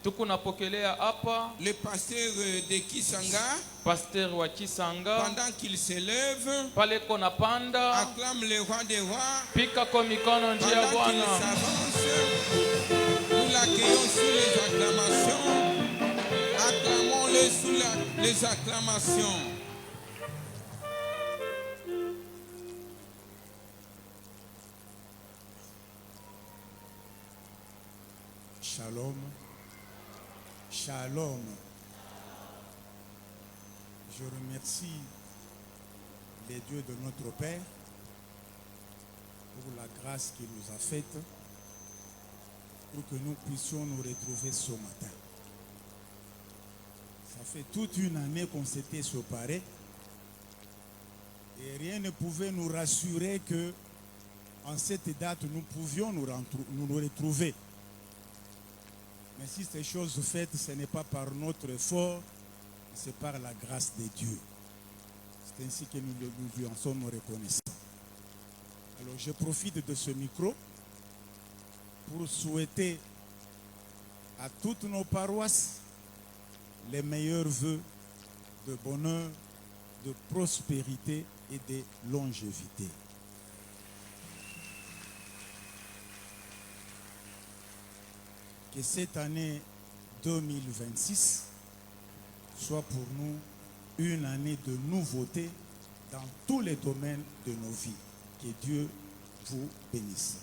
tukunapokelea hapa le pasteur de Kisanga, pasteur wa Kisanga, pendant qu'il s'élève, pale kona panda, acclame le roi des rois. pika kwa mikono njia Pendant qu'il Bwana. s'avance, nous l'accueillons sous les acclamations. Acclamons-le sous les acclamations. Shalom. Shalom. Je remercie les dieux de notre Père pour la grâce qu'il nous a faite pour que nous puissions nous retrouver ce matin. Ça fait toute une année qu'on s'était séparés et rien ne pouvait nous rassurer que en cette date nous pouvions nous retrouver. Mais si ces choses faites, ce n'est pas par notre effort, c'est par la grâce de Dieu. C'est ainsi que nous lui en sommes reconnaissants. Alors je profite de ce micro pour souhaiter à toutes nos paroisses les meilleurs vœux de bonheur, de prospérité et de longévité. Que cette année 2026 soit pour nous une année de nouveauté dans tous les domaines de nos vies. Que Dieu vous bénisse.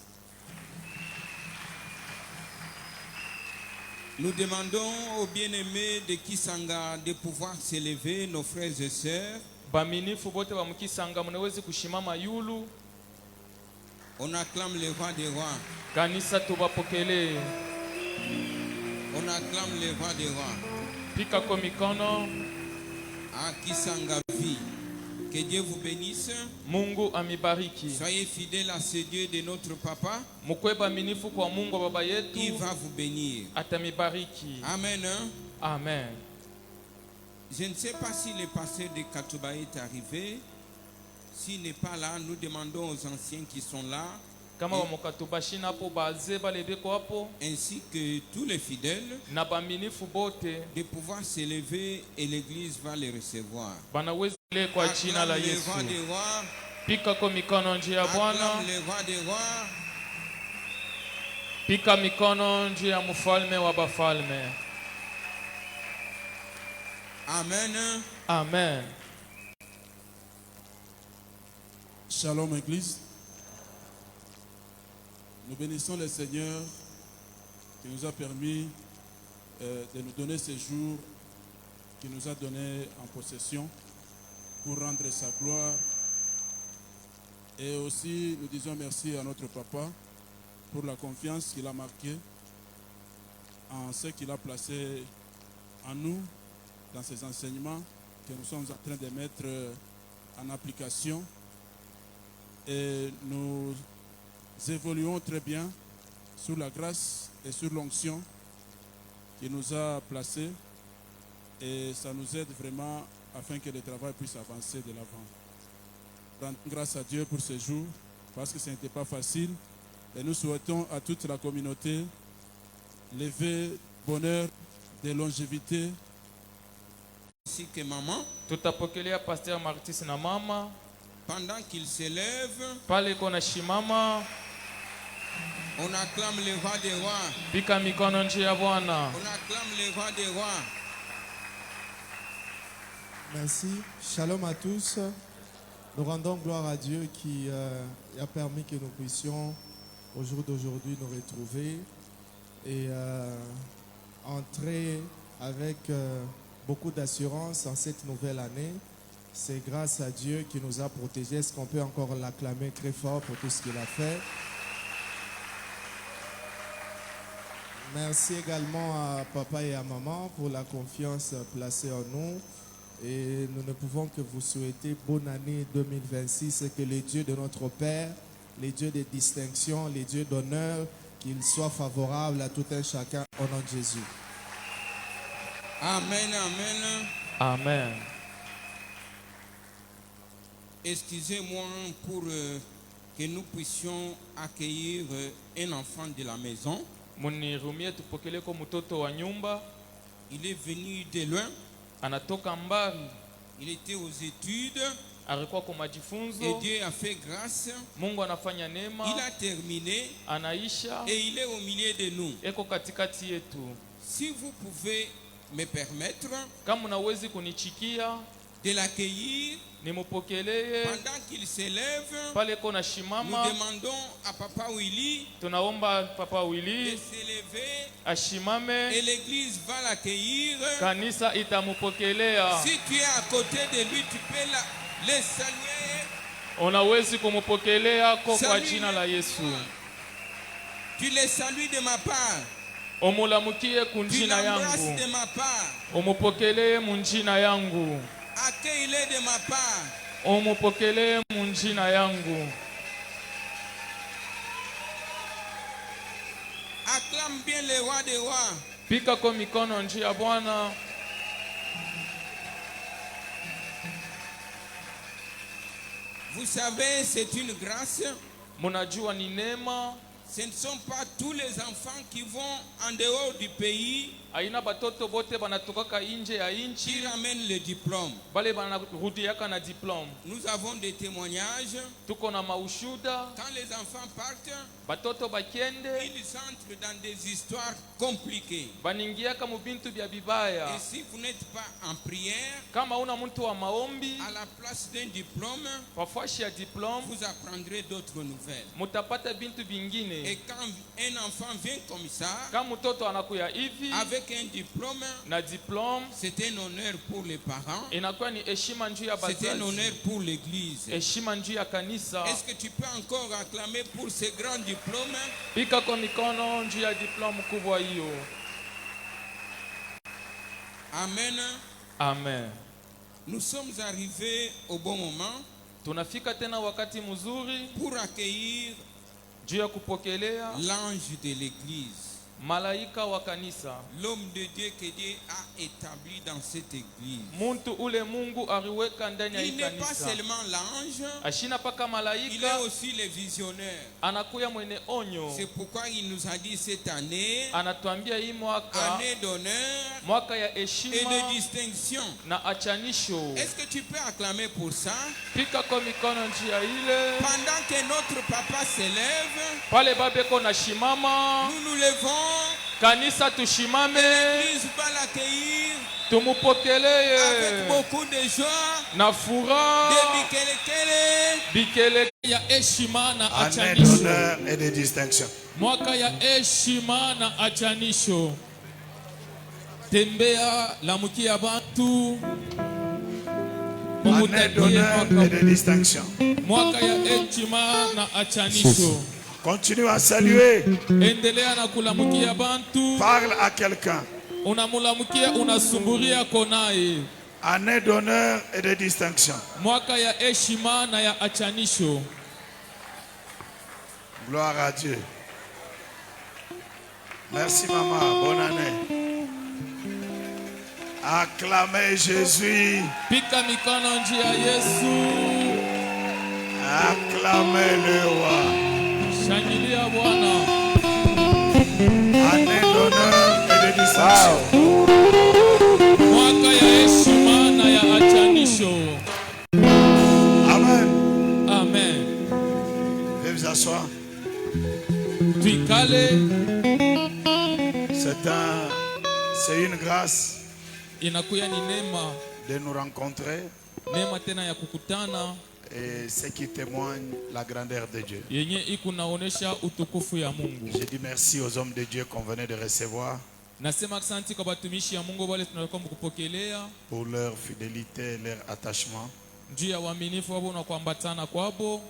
Nous demandons aux bien-aimés de Kisanga de pouvoir s'élever, nos frères et sœurs. Baminifu bote wa mkisanga mnawezi kushimama yulu. On acclame le roi des rois. Kanisa tubapokele. On acclame le roi des rois. Pika kwa mikono. À Kisanga vie. Que Dieu vous bénisse. Mungu amibariki. Soyez fidèles à ce Dieu de notre papa. Mukwe baminifu kwa Mungu baba yetu. Il va vous bénir. Atamibariki. Amen. Amen. Je ne sais pas si le pasteur de Katouba est arrivé. S'il n'est pas là, nous demandons aux anciens qui sont là, Kama wa mukatubashina hapo baze bale beko hapo, ainsi que tous les fidèles, na baminifu bote de pouvoir s'élever et l'église va les recevoir. banaweza ile kwa jina la Acclame le Yesu. roi des rois. Pika kwa mikono njia ya Bwana. Acclame le roi des rois. Pika mikono njia ya mfalme wa bafalme. Amen. Amen. Shalom Église. Nous bénissons le Seigneur qui nous a permis de nous donner ce jour, qui nous a donné en possession pour rendre sa gloire. Et aussi, nous disons merci à notre papa pour la confiance qu'il a marquée en ce qu'il a placé en nous, dans ses enseignements que nous sommes en train de mettre en application. Et nous évoluons très bien sous la grâce et sur l'onction qu'il nous a placés. Et ça nous aide vraiment afin que le travail puisse avancer de l'avant. Rendons grâce à Dieu pour ce jour parce que ce n'était pas facile. Et nous souhaitons à toute la communauté lever bonheur, de longévité. Ainsi que maman, Tutapokelea pasteur Martis na mama. pendant qu'il s'élève, Pale kona shimama. on acclame le roi des rois. Pika mikono njia ya Bwana. On acclame le roi des rois. Merci. Shalom à tous. Nous rendons gloire à Dieu qui a permis que nous puissions au jour d'aujourd'hui nous retrouver et entrer avec beaucoup d'assurance en cette nouvelle année. C'est grâce à Dieu qui nous a protégés. Est-ce qu'on peut encore l'acclamer très fort pour tout ce qu'il a fait? Merci également à papa et à maman pour la confiance placée en nous. Et nous ne pouvons que vous souhaiter bonne année 2026 et que les dieux de notre Père, les dieux de distinction, les dieux d'honneur, qu'ils soient favorables à tout un chacun au nom de Jésus. Amen, amen. Amen. Excusez-moi pour que nous puissions accueillir un enfant de la maison. Munirumie tupokeleko mtoto wa nyumba. Il est venu de loin. Anatoka mbali. Il était aux études. Alikuwa kwa Et majifunzo. Dieu a fait grâce. Mungu anafanya neema. Il a terminé. Anaisha. Et il est au milieu de nous. Eko katikati yetu. Si vous pouvez me permettre Kama unawezi kunichikia, de l'accueillir, nimupokelee. pendant qu'il s'élève, Pale kona nous shimama. demandons à Papa Willy Tunaomba Papa de Willy s'élever ashimame. et l'église va l'accueillir. Kanisa itamupokelea. Si tu es à côté de lui, tu peux le saluer. Unawezi kumupokelea kwa Salut. jina la Yesu. Tu le salues de ma part. Omulamukie Tu kunjina l'embrasses yangu. de ma part. Umupokelee munjina yangu. Accueille-le de ma part. Umupokelee munjina yangu. Acclame bien le roi des rois. Pika kwa mikono njia ya Bwana. Vous savez, c'est une grâce. Munajua ni neema. Ce ne sont pas tous les enfants qui vont en dehors du pays Aina batoto bote banatokaka inje ya qui inchi. ramènent le diplôme. Bale banarudiaka na diplome. Nous avons des témoignages. Tuko na maushuda. Quand les enfants partent, Batoto bakiende. ils entrent dans des histoires compliquées. Baningiaka mu bintu bya bibaya. Et si vous n'êtes pas en prière, Kama una mtu wa maombi, à la place d'un diplôme, kwa fashi ya diplome, vous apprendrez d'autres nouvelles. mutapata bintu bingine. Et quand un enfant vient comme ça, Kama mtoto anakuya hivi avec un diplôme, na diplome, c'est un honneur pour les parents, inakuwa ni heshima njuu ya c'est un honneur bazazi, pour l'église. heshima njuu ya kanisa. Est-ce que tu peux encore acclamer pour ce grand diplôme? Pika kwa mikono njuu ya diplome kubwa hiyo. Amen. Amen. Nous sommes arrivés au bon moment Tunafika tena wakati mzuri pour accueillir juu ya kupokelea l'ange de l'église, malaika wa kanisa, l'homme de Dieu que Dieu a établi dans cette église. muntu ule Mungu aliweka ndani ya Il hii n'est pas kanisa. seulement l'ange, Ashina paka il est malaika, aussi le visionnaire. anakuya mwene onyo. C'est pourquoi il nous a dit cette année, Anatuambia hii mwaka, année d'honneur mwaka ya et heshima de distinction. na achanisho. Est-ce que tu peux acclamer pour ça? Pika kwa mikono njia ile. Pendant que notre papa s'élève, Pale babeko na shimama, nous nous levons, kanisa tushimame, l'église va l'accueillir avec tumupokelee beaucoup de joie, na de furaha. bikelekele. Bikele ya heshima na Année achanisho. d'honneur et de distinction. Mwaka ya heshima na achanisho. Tembea lamukia bantu. Année Mumutakie d'honneur et de distinction. mwaka ya heshima na achanisho. Continue à saluer. Endelea na kulamukia bantu. Parle à quelqu'un. Unamulamukia, unasumburia konaye. Année d'honneur et de distinction. Mwaka ya heshima na ya achanisho. Gloire à Dieu. Merci maman. Bonne année. Acclamez Jésus. Pika mikono njia Yesu. Acclamez le roi. Shangilia Bwana. Année d'honneur et de distinction. Mwaka ya heshima na ya achanisho. Amen. Amen. Veuillez vous asseoir. Tuikale. C'est une grâce Inakuya ni neema. de nous rencontrer Neema tena ya kukutana. et ce qui témoigne la grandeur de Dieu. Yenye ikunaonesha utukufu ya Mungu. Je dis merci aux hommes de Dieu qu'on venait de recevoir Nasema asante kwa batumishi ya Mungu wale tunakuwa mkupokelea. pour leur fidélité, leur attachement. Juu ya uaminifu wao na kuambatana kwabo.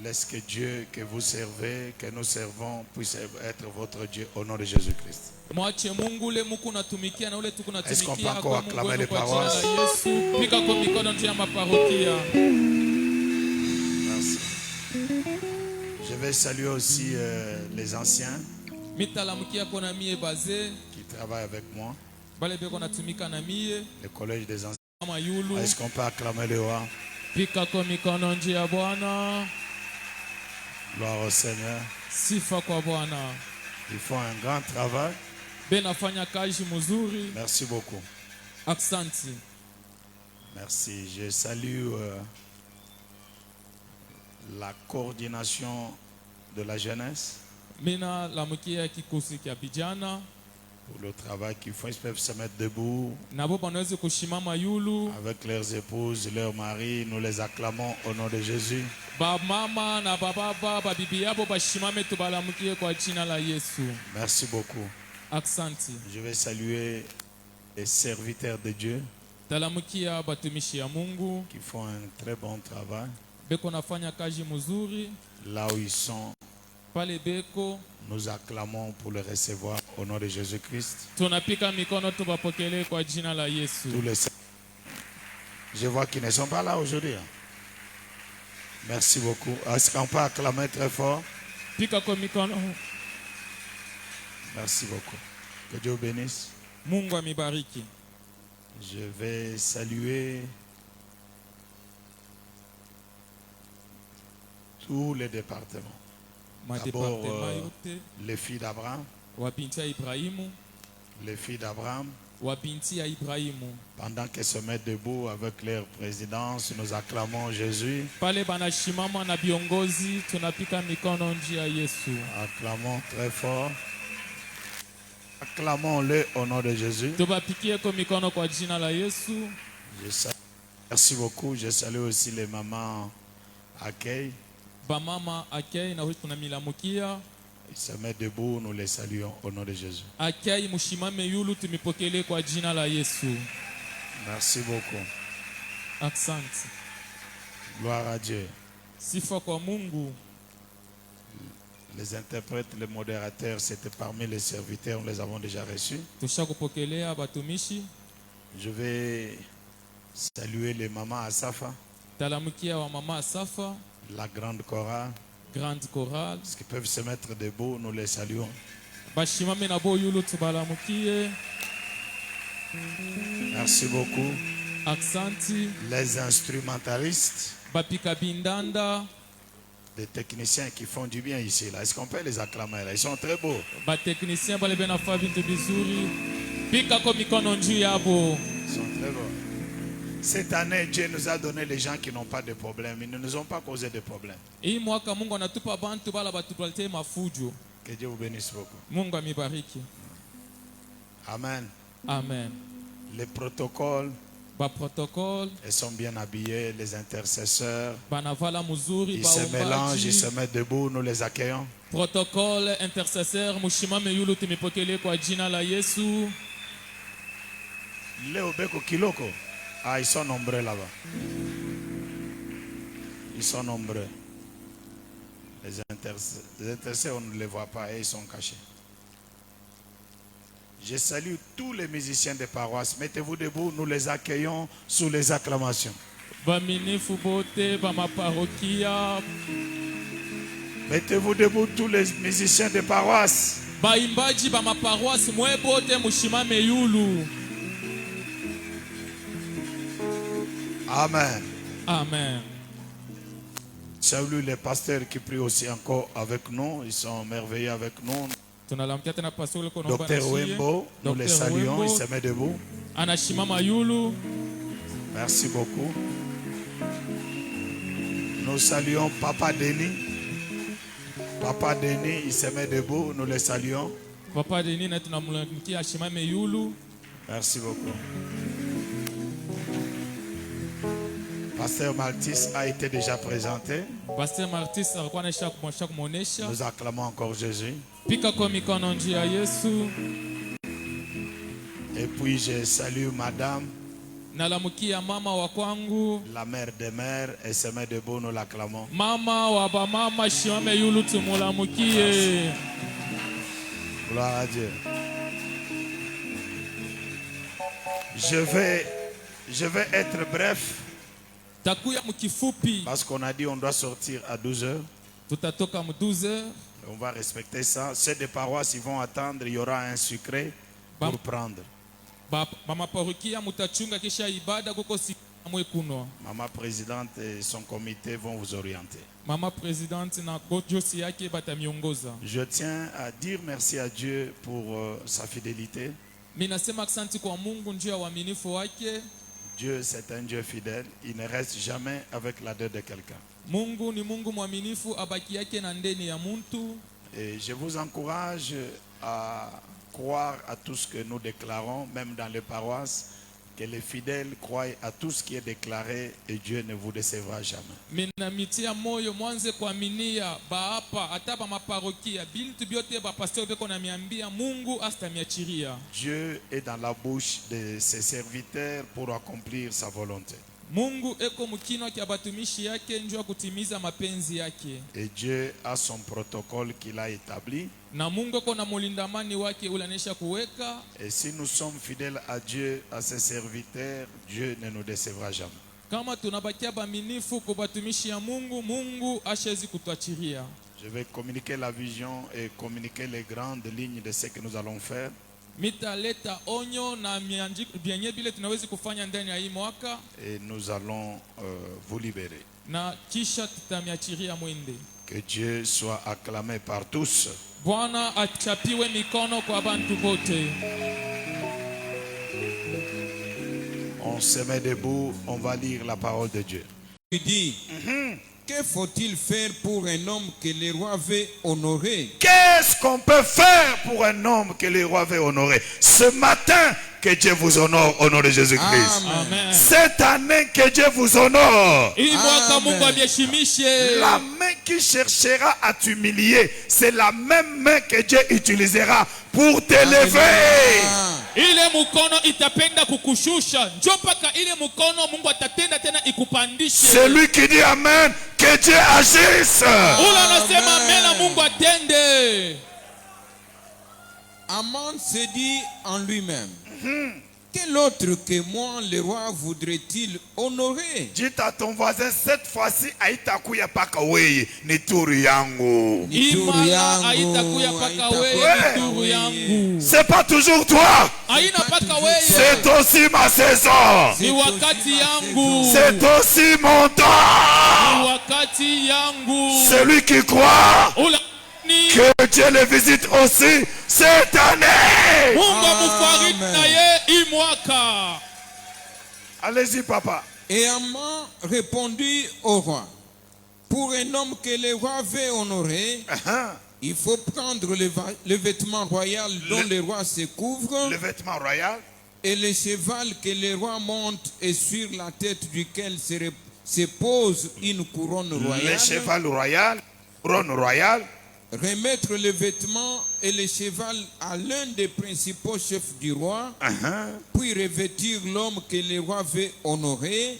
Laisse que Dieu que vous servez, que nous servons, puisse être votre Dieu au nom de Jésus-Christ. Mwache Mungu ule muku natumikia na ule tuku Est-ce qu'on peut natumikia encore kwa Mungu acclamer wenu les kwa jina la paroisses? Yesu. Pika kwa mikono njia maparokia. Merci. Je vais saluer aussi les anciens Mitalamukia kona mie baze. qui travaillent avec moi, Bale beko natumika na mie. le collège des anciens. Kama yulu. Est-ce qu'on peut acclamer le roi? Pika kwa mikono njia Bwana. Gloire au Seigneur. Sifa kwa Bwana. Ils font un grand travail. benafanya kazi mzuri. Merci beaucoup. Aksanti. Merci. Je salue la coordination de la jeunesse Mina lamukia kikosi kya vijana pour le travail qu'ils font. Ils peuvent se mettre debout nabo banaweza kushimama yulu. avec leurs épouses, leurs maris. Nous les acclamons au nom de Jésus. Ba mama na bababa babibi yabo bashimame tubalamukie kwa jina la Yesu. Merci beaucoup. Aksanti. Je vais saluer les serviteurs de Dieu Talamukia batumishi ya Mungu qui font un très bon travail. beko nafanya kazi mzuri Là où ils sont, pale beko. nous acclamons pour le recevoir au nom de Jésus-Christ. Tunapika mikono tubapokele kwa jina la Yesu. Tous les... Je vois qu'ils ne sont pas là aujourd'hui. Merci beaucoup. Est-ce qu'on peut acclamer très fort? Pika kwa mikono. Merci beaucoup. Que Dieu bénisse. Mungu amibariki. Je vais saluer tous les départements. D'abord, Madepartement yote les filles d'Abraham. wa binti ya Ibrahimu, Les filles d'Abraham, wa binti ya Ibrahimu. pendant qu'elles se mettent debout avec leur présidence, nous acclamons Jésus. Pale banashimama na viongozi tunapika mikono njia Yesu. Acclamons très fort. Acclamons-le au nom de Jésus. Tubapikie kwa mikono kwa jina la Yesu. Merci beaucoup. Je salue aussi les mamans accueil. Bamama akei na huku tunamilamukia. Ils se mettent debout, nous les saluons au nom de Jésus. Akei mushimame yulu tumipokele kwa jina la Yesu. Merci beaucoup. Aksanti. Gloire à Dieu. Sifa kwa Mungu. Les interprètes, les modérateurs, c'était parmi les serviteurs, nous les avons déjà reçus. Tushakupokelea batumishi. Je vais saluer les mamans à Safa, Talamukia wa mama Safa, la grande chorale. grande chorale. Parce qu'ils peuvent se mettre debout, nous les saluons. Bashimame na bo yulu tubalamukie. Merci beaucoup. Aksanti. Les instrumentalistes, Bapika bindanda. les techniciens qui font du bien ici, là. Est-ce qu'on peut les acclamer là? Ils sont très beaux. Bateknisien bale benafa bintu bizuri. Pika kwa mikono njuu yabo. Ils sont très beaux. Cette année, Dieu nous a donné les gens qui n'ont pas de problème. Ils ne nous ont pas causé de problème. Hii mwaka Mungu anatupa bantu bala batupatie mafujo. Que Dieu vous bénisse beaucoup. Mungu amibariki. Amen. Amen. Les protocoles, Ba protocole ils sont bien habillés. Les intercesseurs, banavala muzuri ils ba se mélangent, ils se umbaji. mettent debout. Nous les accueillons. Protocole intercesseur mushimame yulu tumipokele kwa jina la Yesu. Léo Beko Kiloko. Ah, ils sont nombreux là-bas. Ils sont nombreux. Les intercesseurs, on ne les voit pas et ils sont cachés. Je salue tous les musiciens des paroisses. Mettez-vous debout, nous les accueillons sous les acclamations. Baminifu bote ba maparokia. Mettez-vous debout, tous les musiciens des paroisses. Baimbaji ba maparoisi mwe bote mushimame yulu. Amen. Amen. Salue les pasteurs qui prient aussi encore avec nous. Ils sont merveilleux avec nous. Tunalamkia tena pastor ko naomba Docteur nashie. Wembo, nous les Dr. saluons. Wembo, Il se met debout. anashimama yulu. Merci beaucoup. Nous saluons Papa Denis. Papa Denis, il se met debout. Nous le saluons. Papa Denis na tunamulamkia ashimame yulu. Merci beaucoup. Pasteur Maltis a été déjà présenté. Pastor Martis alikuwa anaisha kumuonesha. Nous acclamons encore Jésus. Pika kwa mikono njia Yesu. Et puis je salue Madame, Nalamukia mama wa kwangu. la mère des mères. Elle se met debout. Nous l'acclamons. Mama wa bamama shimame yulu tumulamukie. Gloire à Dieu. Je vais être bref Takuya mkifupi. parce qu'on a dit on doit sortir à 12h. Tutatoka mu 12h. On va respecter ça. Ceux des paroisses, ils vont attendre. Il y aura un sucré pour prendre. Ba maparokia mutachunga kisha ibada kuko mwekuno. Maman présidente et son comité vont vous orienter. Mama presidente na josi yake batamiongoza. Je tiens à dire merci à Dieu pour sa fidélité. Minasema asante kwa Mungu njia ya uaminifu wake. Dieu, c'est un Dieu fidèle. Il ne reste jamais avec la dette de quelqu'un. Mungu ni Mungu mwaminifu, abaki yake na ndeni ya muntu. Et je vous encourage à croire à tout ce que nous déclarons, même dans les paroisses, que les fidèles croient à tout ce qui est déclaré et Dieu ne vous décevra jamais. Minamitia moyo mwanze kuaminia baapa ataba maparokia bintu byote ba pasteur beko na miambia Mungu astamiachiria. Dieu est dans la bouche de ses serviteurs pour accomplir sa volonté. Mungu eko mukino kya batumishi yake njoo kutimiza mapenzi yake. Et Dieu a son protocole qu'il a établi. Na Mungu kona mulindamani wake ulanesha kuweka. Et si nous sommes fidèles à Dieu, à ses serviteurs, Dieu ne nous décevra jamais. Kama tunabakia baminifu kwa batumishi ya Mungu, Mungu ashezi kutuachiria. Je vais communiquer la vision et communiquer les grandes lignes de ce que nous allons faire. Mitaleta onyo na bienye bile tunawezi kufanya ndani ya hii mwaka. Et nous allons vous libérer. Na kisha tutamiachiria mwende. Que Dieu soit acclamé par tous. Bwana achapiwe mikono kwa bantu bote. On se met debout, on va lire la parole de Dieu. Il dit, que faut-il faire pour un homme que le roi veut honorer? Qu'est-ce qu'on peut faire pour un homme que le roi veut honorer? Ce matin, que Dieu vous honore au nom de Jésus-Christ. Amen. Cette année, que Dieu vous honore. Hii mwaka Mungu abieshimishe. La main qui cherchera à t'humilier, c'est la même main que Dieu utilisera pour t'élever. Ile mukono itapenda kukushusha. Njoo paka ile mukono Mungu atatenda tena ikupandishe. Celui qui dit amen, que Dieu agisse. Ula anasema amen na Mungu atende. Aman se dit en lui-même, quel autre que moi le roi voudrait-il honorer? Dites à ton voisin, cette fois-ci, haitakuya paka weye, ni turu yangu. Imala haitakuya paka wewe ni turu yangu. C'est pas toujours toi. Haina paka wewe. C'est aussi ma saison. Ni wakati yangu. C'est aussi mon temps. Ni wakati yangu. Celui qui croit Ula que Dieu le visite aussi cette année. Mungu amufariji na ye hii mwaka. Allez-y, papa. Et Aman répondit au roi, pour un homme que le roi veut honorer, il faut prendre le vêtement royal dont le roi se couvre, Le vêtement royal, et le cheval que le roi monte et sur la tête duquel se pose une couronne le royale. cheval royal, couronne royale, Remettre le vêtement et le cheval à l'un des principaux chefs du roi, puis revêtir l'homme que le roi veut honorer,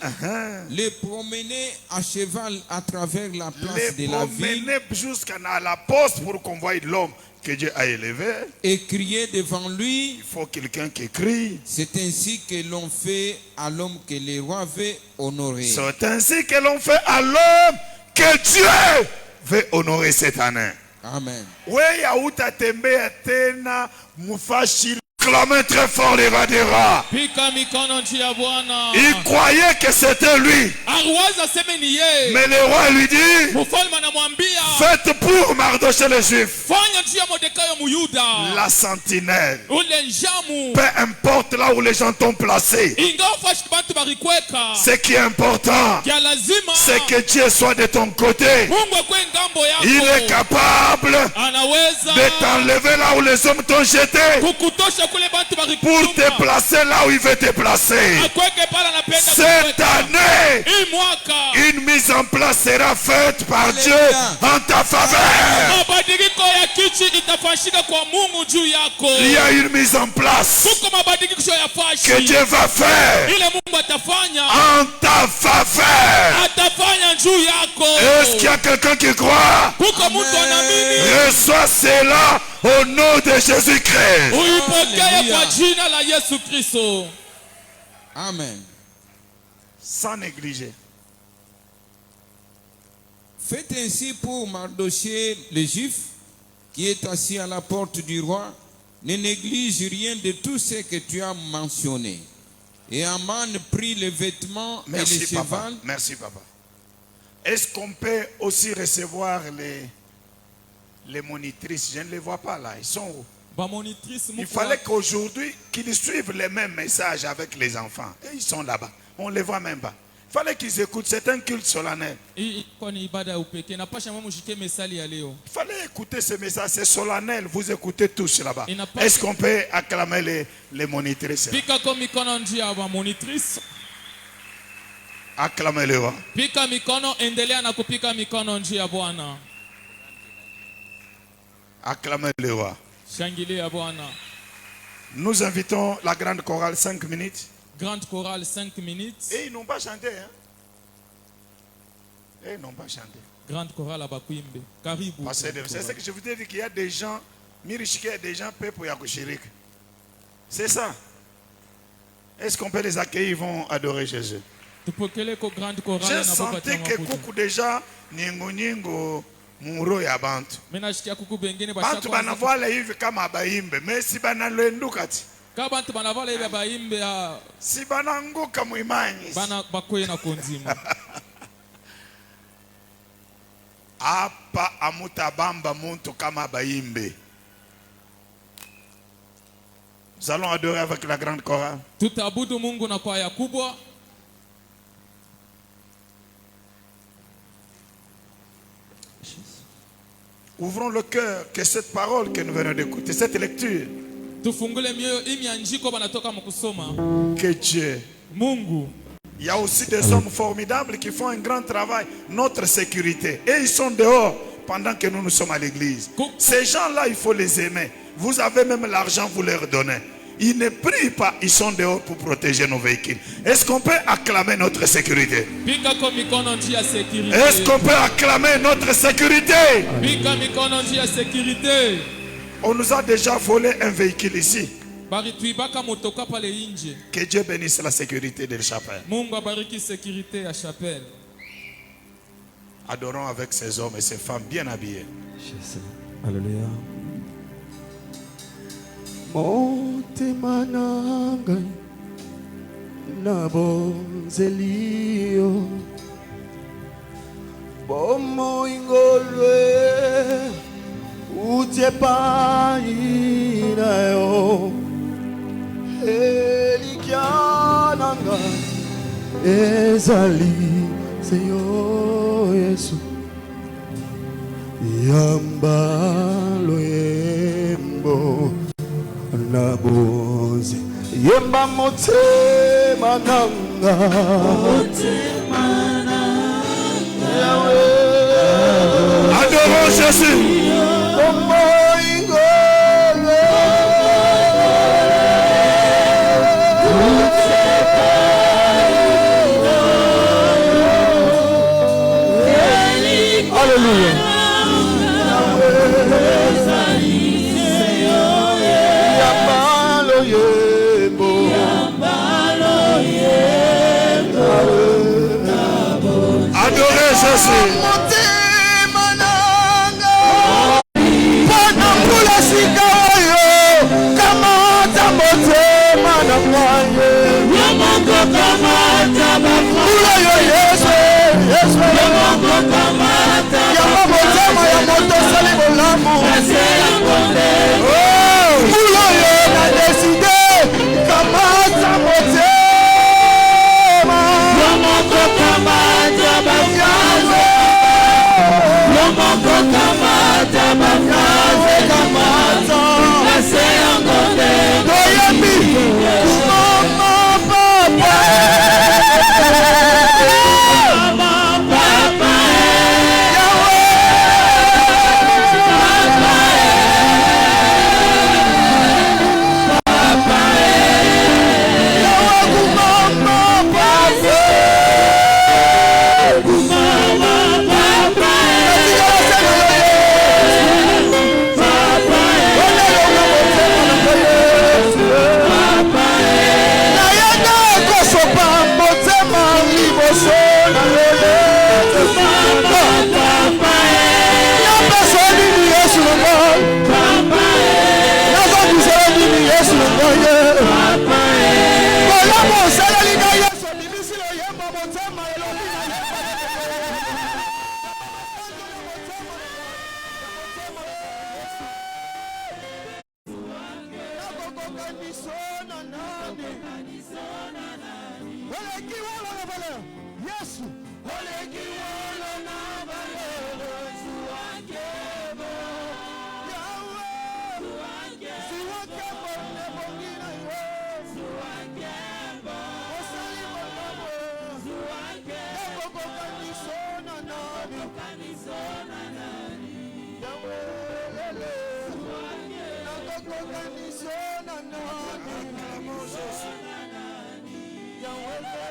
les promener à cheval à travers la place les de la ville promener jusqu'à la poste pour convoyer l'homme que Dieu a élevé. et crier devant lui. Il faut quelqu'un qui crie. C'est ainsi que l'on fait à l'homme que le roi veut honorer. C'est ainsi que l'on fait à l'homme que Dieu veut honorer cette année. Amen. Oui, Yaouta Tembea Tena Mufashi. Clamez très fort les rats des rats. Pika mikono nchi ya Bwana. Il croyait que c'était lui. Aliwaza sema ni yeye. Mais le roi lui dit, Mfalme anamwambia, faites pour Mardochée le juif. fanya juu ya Mordekai Muyuda. La sentinelle. Ule njamu. Peu importe là où les gens t'ont placé. Ingawa fashi bantu barikweka. Ce qui est important, Kia lazima. c'est que Dieu soit de ton côté. Mungu akwe ngambo yako. Il est capable Anaweza. de t'enlever là où les hommes t'ont jeté Kukutosha kule bantu pour barikutuma. te placer là où il veut te placer. Akweke pala napenda Cette kukweka. année, Hii mwaka. une mise en place sera faite par Dieu en ta faveur. Mabadiliko ya kichi itafanyika kwa Mungu juu yako. Il y a une mise en place Kuko mabadiliko ya fashi. que Dieu va faire Ile Mungu atafanya. en ta faveur. Atafanya juu yako. Est-ce qu'il y a quelqu'un qui croit? Kuko mtu anaamini. Reçois cela au nom de Jésus-Christ. Uipokee kwa jina la Yesu Kristo. Amen. Sans négliger. Faites ainsi pour Mardochée le juif, qui est assis à la porte du roi. Ne néglige rien de tout ce que tu as mentionné. Et Aman prit les vêtements et Merci les papa. chevals. Merci papa. Est-ce qu'on peut aussi recevoir les monitrices? Je ne les vois pas là. Ils sont où? Il fallait qu'aujourd'hui, qu'ils suivent les mêmes messages avec les enfants. Et ils sont là-bas. On ne les voit même pas. Il fallait qu'ils écoutent. C'est un culte solennel. Il fallait écouter ce message. C'est solennel. Vous écoutez tous là-bas. Est-ce qu'on peut acclamer les monitrices? Acclamez-le. Acclamez-le. Nous invitons la grande chorale 5 minutes. Grande chorale 5 minutes. Et ils n'ont pas chanté. Hein? Et ils n'ont pas chanté. Grande chorale à Bakwimbe. C'est ce que je vous ai dit, qu'il y a des gens, Mirishike, des gens peu pour Yakushirik. C'est ça. Est-ce qu'on peut les accueillir? Ils vont adorer Jésus. J'ai senti que beaucoup déjà, Ningo, Muro ya bantu. Bantu banavala hivi kama baimbe. Mais si banalwenduka ti. Si bananguka muimani. Apa amutabamba muntu kama baimbe. Nous allons adorer avec la grande chorale. Tutaabudu Mungu na kwaya kubwa. Ouvrons le cœur que cette parole que nous venons d'écouter, cette lecture, que Dieu, Mungu. Il y a aussi des hommes formidables qui font un grand travail, notre sécurité. Et ils sont dehors pendant que nous sommes à l'église. Ces gens-là, il faut les aimer. Vous avez même l'argent, vous leur donnez. Ils ne prient pas, ils sont dehors pour protéger nos véhicules. Est-ce qu'on peut acclamer notre sécurité? Est-ce qu'on peut acclamer notre sécurité? On nous a déjà volé un véhicule ici. Que Dieu bénisse la sécurité de la chapelle. Adorons avec ces hommes et ces femmes bien habillés. Alléluia. Motema nangai nabonzelio bomo ingolwe utyepai nayo elikiananga ezali seyo Yesu yambalo yembo Naboze yemba motema nanga Adorons Jésus. Alléluia. Adorez Jésus. nani? Oleki wala na valeur. Yesu. Oleki wala na valeur. Suwakebo. Yahweh. Suwakebo ne bongina yo. Suwakebo. Osali bonabo. Suwakebo. Ebo kanisona nani. Kanisona nani. Yahweh lele. Suwakebo. Kanisona nani. Yahweh lele.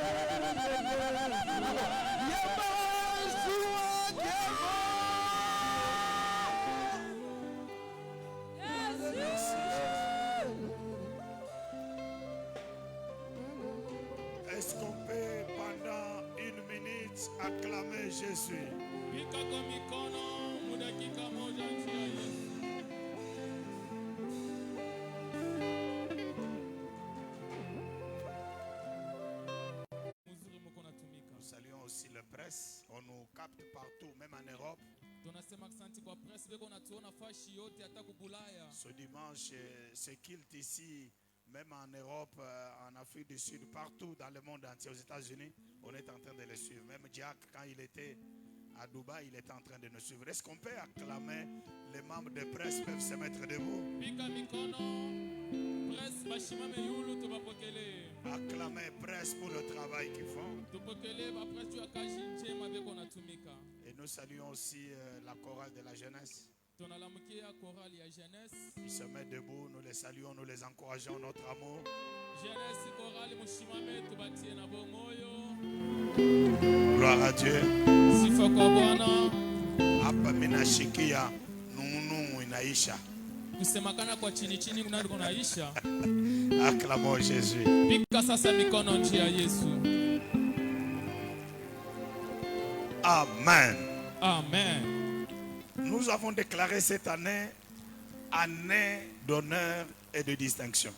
Est-ce qu'on peut pendant 1 minute acclamer Jésus? Pika kwa mikono mudakika moja njia ya Yesu. Muzuri mko natumika. Nous saluons aussi la presse. On nous capte partout, même en Europe. Tunasema asante kwa press beko natuona fashi yote hata kubulaya. Ce dimanche, ce culte ici, même en Europe, en Afrique du Sud, partout dans le monde entier, aux États-Unis, on est en train de les suivre. Même Jack, quand il était à Dubaï, il était en train de nous suivre. Est-ce qu'on peut acclamer? Les membres de presse peuvent se mettre debout. Pika mikono. Press bashimame yulu tubapokele. Acclamer presse pour le travail qu'ils font. Tupokele ba press tu akashi njema beko natumika. Et nous saluons aussi la chorale de la jeunesse. Tunalamukia chorale ya jeunesse. Ils se mettent debout, nous les saluons, nous les encourageons, notre amour. Jeunesse chorale mushimame tubatie na bomoyo. Gloire à Dieu. Sifa kwa Bwana. Hapa minashikia nunu inaisha. Kusemakana kwa chini chini kunali kunaisha. Acclamons Jésus. Pika sasa mikono njia ya Yesu. Amen. Amen. Nous avons déclaré cette année d'honneur et de distinction.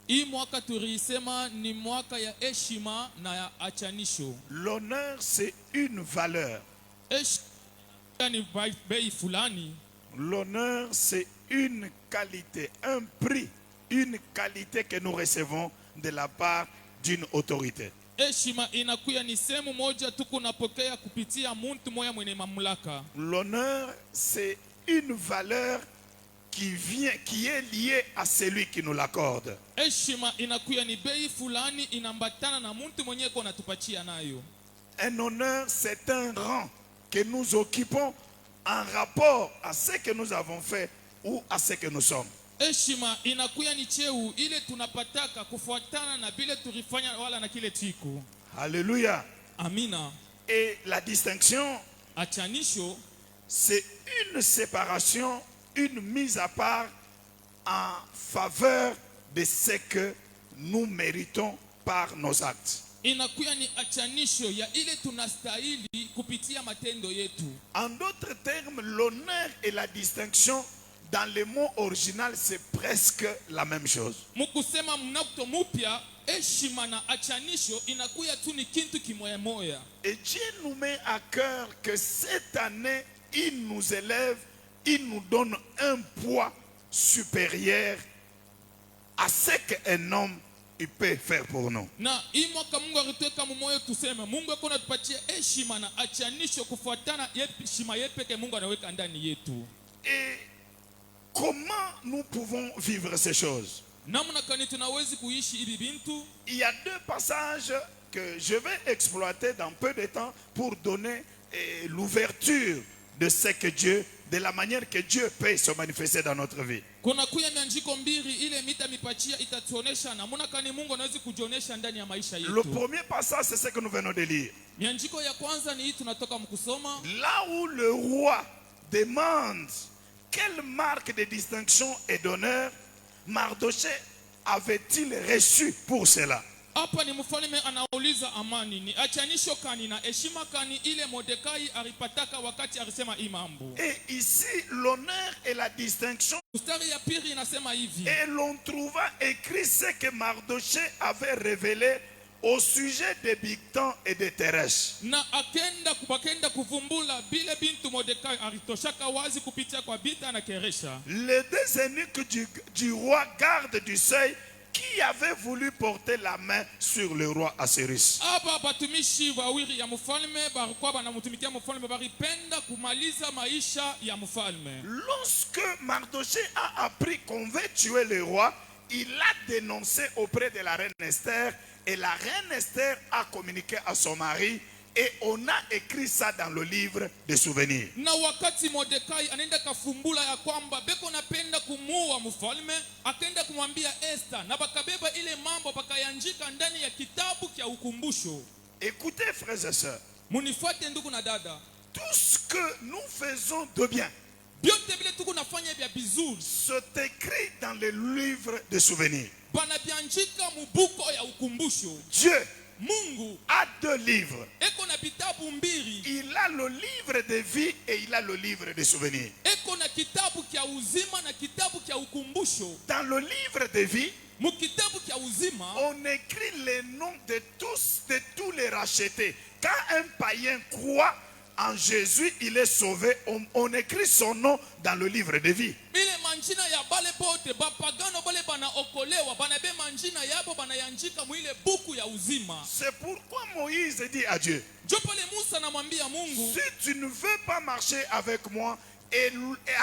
Hii mwaka tulisema ni mwaka ya heshima na ya achanisho. L'honneur, c'est une valeur. Heshima ni bei fulani. L'honneur, c'est une qualité, un prix, une qualité que nous recevons de la part d'une autorité. Heshima inakuya ni sehemu moja tu kunapokea kupitia mtu moya mwenye mamlaka. L'honneur, c'est une valeur qui est liée à celui qui nous l'accorde. Heshima inakuya ni bei fulani inambatana na mtu mwenye kwa natupatia nayo. Un honneur, c'est un rang que nous occupons en rapport à ce que nous avons fait ou à ce que nous sommes. Heshima inakuya ni cheu ile tunapataka kufuatana na bile tulifanya wala na kile tiko. Alléluia. Amina. Et la distinction, achanisho, c'est une séparation, une mise à part en faveur de ce que nous méritons par nos actes. Inakuya ni achanisho ya ile tunastahili kupitia matendo yetu. En d'autres termes, l'honneur et la distinction dans le mot original, c'est presque la même chose. Mukusema mnakuto mupya, heshima na achanisho inakuya tu ni kintu kimoya moya. Et Dieu nous met à cœur que cette année, il nous élève, il nous donne un poids supérieur à ce qu'un homme il peut faire pour nous. Na hii mwaka Mungu alituweka mumoyo tuseme Mungu akona tupatie heshima na achanisho kufuatana heshima yetu peke Mungu anaweka ndani yetu. Et comment nous pouvons vivre ces choses? Namna kani tunawezi kuishi hivi bintu? Il y a deux passages que je vais exploiter dans peu de temps pour donner l'ouverture de ce que Dieu, de la manière que Dieu peut se manifester dans notre vie. Kuna kuya mianjiko mbili ile mita mipachia itatuonesha namna kani Mungu anaweza kujionesha ndani ya maisha yetu. Le premier passage c'est ce que nous venons de lire. Mianjiko ya kwanza ni hii tunatoka mkusoma. Là où le roi demande quelle marque de distinction et d'honneur Mardoché avait-il reçu pour cela? Hapa ni mfalme anauliza amani ni achanisho kani na heshima kani ile Mordekai alipataka wakati alisema imambo. Et ici l'honneur et la distinction. Mstari ya pili inasema hivi. Et l'on trouva écrit ce que Mardoché avait révélé au sujet de Bigtan et de Teresh. Na akenda kuvumbula bile bintu Mordekai alitoshaka wazi kupitia kwa Bigtan na Teresha. Les deux eunuques du roi garde du seuil qui avait voulu porter la main sur le roi Assuérus. Aba batumishi wawili ya mfalme barikuwa banamtumikia mfalme baripenda kumaliza maisha ya mfalme. Lorsque Mardochée a appris qu'on veut tuer le roi, il a dénoncé auprès de la reine Esther et la reine Esther a communiqué à son mari et on a écrit ça dans le livre des souvenirs. Na wakati Mordekai anaenda kafumbula ya kwamba beko napenda kumuua mfalme, akaenda kumwambia Esther na bakabeba ile mambo bakayanjika ndani ya kitabu kya ukumbusho. Écoutez frères et sœurs, Munifuate ndugu na dada. tout ce que nous faisons de bien Byote bile tuku nafanya bya bizuri c'est écrit dans le livre des souvenirs. banabianjika mubuko ya ukumbusho. Dieu Mungu a 2 livres. eko na bitabu mbili. Il a le livre de vie et il a le livre des souvenirs. Eko na kitabu kya uzima na kitabu kya ukumbusho. Dans le livre de vie, Mukitabu kya uzima on écrit les noms de tous les rachetés. Quand un païen croit en Jésus, il est sauvé. On écrit son nom dans le livre de vie. ile manjina ya bale bote bapagano bale bana okolewa banabe manjina yabo banayanjika mwile buku ya uzima. C'est pourquoi Moïse dit à Dieu, Jo pale Musa namwambia Mungu, si tu ne veux pas marcher avec moi, et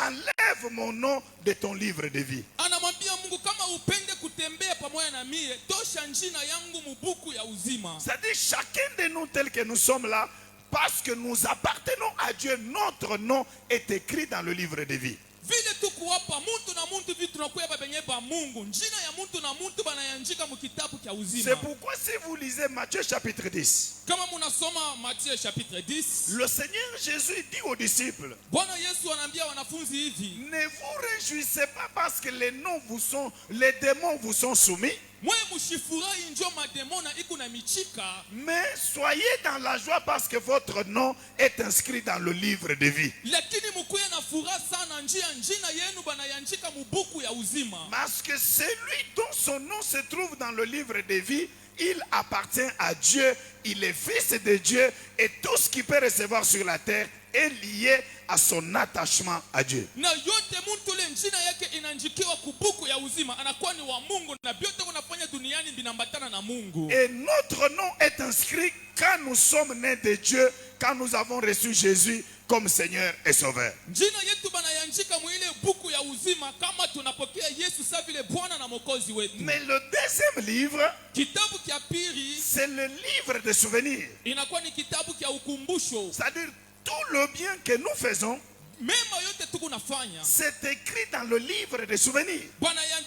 enlève mon nom de ton livre de vie. anamwambia Mungu kama upende kutembea pamoja na mie tosha njina yangu mubuku ya uzima. C'est-à-dire chacun de nous tel que nous sommes là, parce que nous appartenons à Dieu, notre nom est écrit dans le livre de vie. Vile tukuwapa muntu na muntu vitu tunakuya babenye ba Mungu, njina ya muntu na muntu banayanjika mu kitabu kya uzima. C'est pourquoi si vous lisez Matthieu chapitre 10, Kama munasoma Matthieu chapitre 10, le Seigneur Jésus dit aux disciples, Bwana Yesu anaambia wanafunzi hivi, ne vous réjouissez pas parce que les démons vous sont soumis, mwe mushifurahi njo mademona iku na michika, mais soyez dans la joie parce que votre nom est inscrit dans le livre de vie. lakini mukuye na furaha sana njina yenu banayanjika mubuku ya uzima. Parce que celui dont son nom se trouve dans le livre de vie, il appartient à Dieu, il est fils de Dieu et tout ce qu'il peut recevoir sur la terre est lié à son attachement à Dieu. Na yote muntu le njina yake inanjikiwa kubuku ya uzima anakuwa ni wa Mungu na byote kunafanya duniani binambatana na Mungu. Et notre nom est inscrit quand nous sommes nés de Dieu, quand nous avons reçu Jésus comme Seigneur et Sauveur. Njina yetu banayanjika mwile buku ya uzima kama tunapokea Yesu sa vile Bwana na Mwokozi wetu. Mais le deuxième livre, Kitabu kya pili c'est le livre des souvenirs. inakuwa ni kitabu kya ukumbusho. C'est-à-dire tout le bien que nous faisons, Mema yote tuku nafanya c'est écrit dans le livre des souvenirs.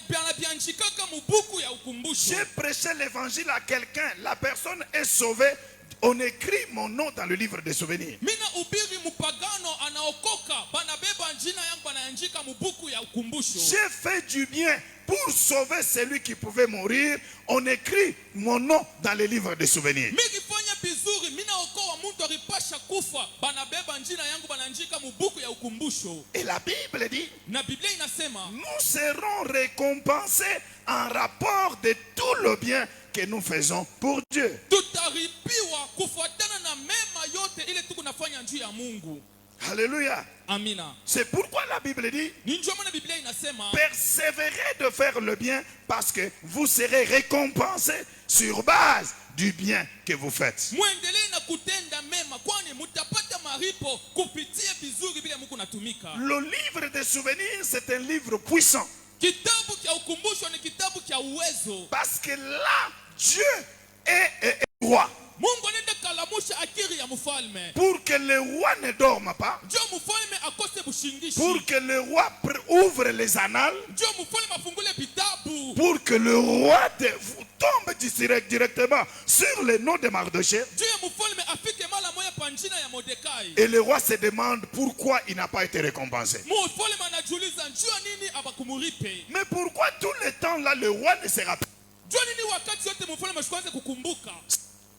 banabianjikaka mubuku ya ukumbusho. J'ai prêché l'évangile à quelqu'un, la personne est sauvée, on écrit mon nom dans le livre des souvenirs. Mina ubiri mupagano anaokoka banabeba njina yangu banayanjika mubuku ya ukumbusho. J'ai fait du bien pour sauver celui qui pouvait mourir, on écrit mon nom dans le livre des souvenirs. Mikifanya bizuri mina okoa muntu alipasha kufa banabeba njina yangu banayanjika mubuku ya ukumbusho. Et la Bible dit, Na Biblia inasema nous serons récompensés en rapport de tout le bien que nous faisons pour Dieu. tutaripiwa kufuatana na mema yote ile tuku nafanya njuu ya Mungu. Alléluia. Amina. C'est pourquoi la Bible dit, Ni njoo maana Biblia inasema persévérez de faire le bien parce que vous serez récompensés sur base du bien que vous faites. muendelee na kutenda mema kwani mutapata maripo kupitia vizuri vile Mungu natumika. Le livre des souvenirs, c'est un livre puissant. Kitabu kya ukumbusho ni kitabu kya uwezo. Parce que là, Dieu est roi. Mungu anaenda kalamusha akili ya mfalme. Pour que le roi ne dorme pas, Jo mfalme akose bushingishi. pour que le roi ouvre les annales, Jo mfalme afungule vitabu. pour que le roi tombe directement sur le nom de Mardochée. Jo ya mfalme afike mala moya panjina ya Mordekai. Et le roi se demande pourquoi il n'a pas été récompensé. Mfalme anajiuliza njoo nini abakumuripe. Mais pourquoi tout le temps là, le roi ne se rappelle? Jo nini wakati yote mfalme ashikwanze kukumbuka.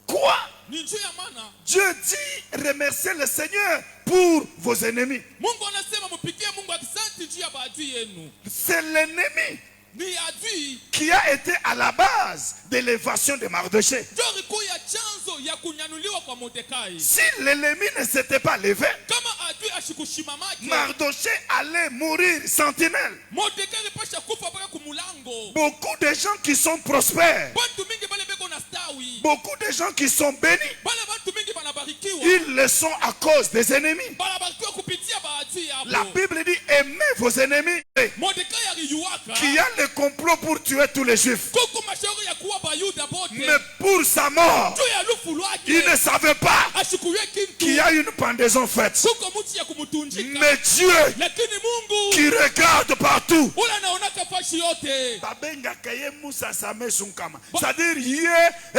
Quoi? Ni njoo ya maana. Dieu dit, remerciez le Seigneur pour vos ennemis. Mungu anasema mupigie Mungu asante juu ya baadhi yenu. C'est l'ennemi Ni adui qui a été à la base de l'évasion de Mardochée. ndio rikuu ya chanzo ya kunyanuliwa kwa Mordekai. Si l'ennemi ne s'était pas levé, Kama adui ashikushimamake Mardochée allait mourir sentinelle. Mordekai alipasha kufa mpaka kumulango. yabo. Beaucoup de gens qui sont prospères, Bantu mingi bale beko na stawi. beaucoup de gens qui sont bénis, Bale bantu mingi banabarikiwa. ils le sont à cause des ennemis. Banabarikiwa kupitia bahati La yabo. Bible dit aimez vos ennemis. Mordekai aliyuaka. Qui a le complot pour tuer tous les juifs. Koko mashauri ya kuwa bayuda bote. Mais pour sa mort, Tu ya lufu lwake. il ne savait pas Ashikuye kintu. qu'il y a une pendaison faite. Koko muti ya kumutunjika. Mais Dieu Lakini Mungu. qui regarde partout. Ula naonaka fashi yote. Babengaka ye Musa Same Sunkama. C'est-à-dire ye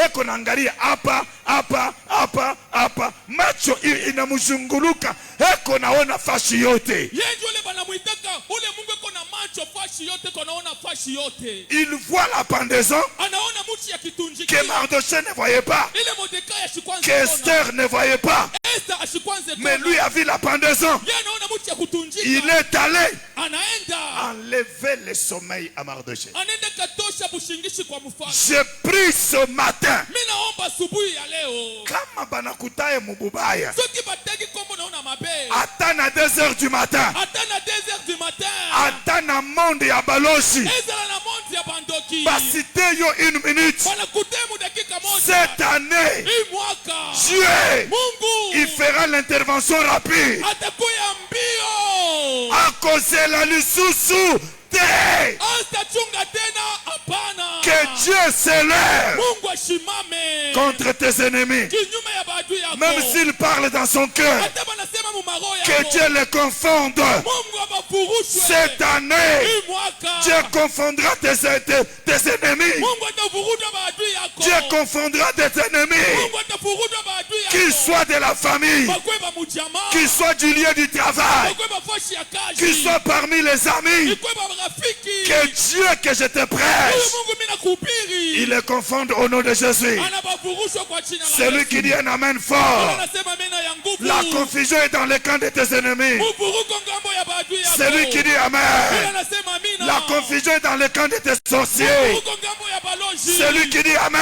eko naangalia hapa hapa hapa hapa, macho inamzunguluka, eko naona fashi yote. Yeye ule banamuitaka ule Mungu eko na macho fashi yote, konaona fashi yote. Il voit la pendaison Anaona muti ya kitunjiki. que Mardochée ne voyait pas, Ile Mordekai ashikwanze que Esther ne voyait pas. Esther ashikwanze Mais lui a vu la pendaison. Yeye anaona muti ya kutunjika. Il est allé Anaenda. enlever le sommeil à Mardochée. Anaenda katosha bushingishi kwa mfalme. Je prie ce matin, Mimi naomba asubuhi ya leo. kama banakutaye mububaya, Soki bateki kombo naona mabe. ata na 2 heures du matin, Ata na 2h du matin. ata na monde ya balosi, Ezala na monti ya bandoki. basite yo une minute. Banakutemu dakika moja. Cette année, Hii mwaka. Dieu, Mungu. il fera l'intervention rapide. Atakuya mbio. Akosela lisusu te. Atachunga tena hapana. Que Dieu s'élève Mungu ashimame. contre tes ennemis. Kinyume ya badui yako. Même s'il parle dans son cœur, Hata banasema mu maroho que yako. Dieu les confonde. Mungu abafurushwe. Cette année, Hii mwaka. Dieu confondra tes ennemis. Mungu atafuruda badui yako. Dieu confondra tes ennemis. Mungu atafuruda badui yako. Qu'ils soient de la famille, Bakwe ba mujamaa. qu'ils soient du lieu du travail, Bakwe ba fashi ya kazi. qu'ils soient parmi les amis. Ikwe ba rafiki. Que Dieu que je te Huyu prêche, Mungu mimi nakuhubiri. il les confonde au nom de Jésus. Anabafurushwa kwa jina la Celui Yesu. qui dit un amen fort, Anasema mena ya nguvu. la confusion est dans le camp de tes ennemis. Muvuruko ngambo ya badui yako. Celui qui dit Yule amen, anasema amina. la confusion est dans le camp de tes sorciers. Muvuruko ngambo ya balozi. Celui qui dit Yule amen,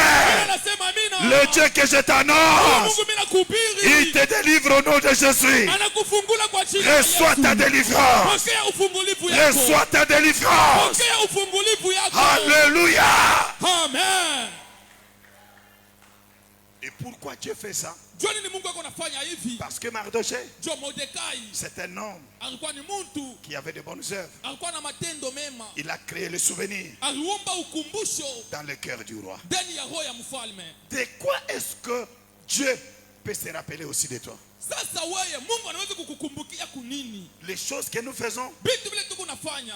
anasema amina. le Dieu que je t'annonce, Mungu mimi nakuhubiri. il te délivre au nom de Jésus. Anakufungula kwa jina la Reçois Yesu. ta délivrance. Pokea ufungulivu yako. Reçois ta délivrance. Pokea ufungulivu yako. Alléluia. Amen. Et pourquoi Dieu fait ça? Jua nini Mungu ako nafanya hivi? Parce que Mardochée, Jo Mordekai c'est un homme alikuwa ni mtu, qui avait de bonnes œuvres. alikuwa na matendo mema. Il a créé le souvenir Aliumba ukumbusho dans le cœur du roi. ndani ya roho ya mfalme. De quoi est-ce que Dieu peut se rappeler aussi de toi? Sasa wewe Mungu anaweza kukukumbukia kunini? Les choses que nous faisons, Vitu vile tuko nafanya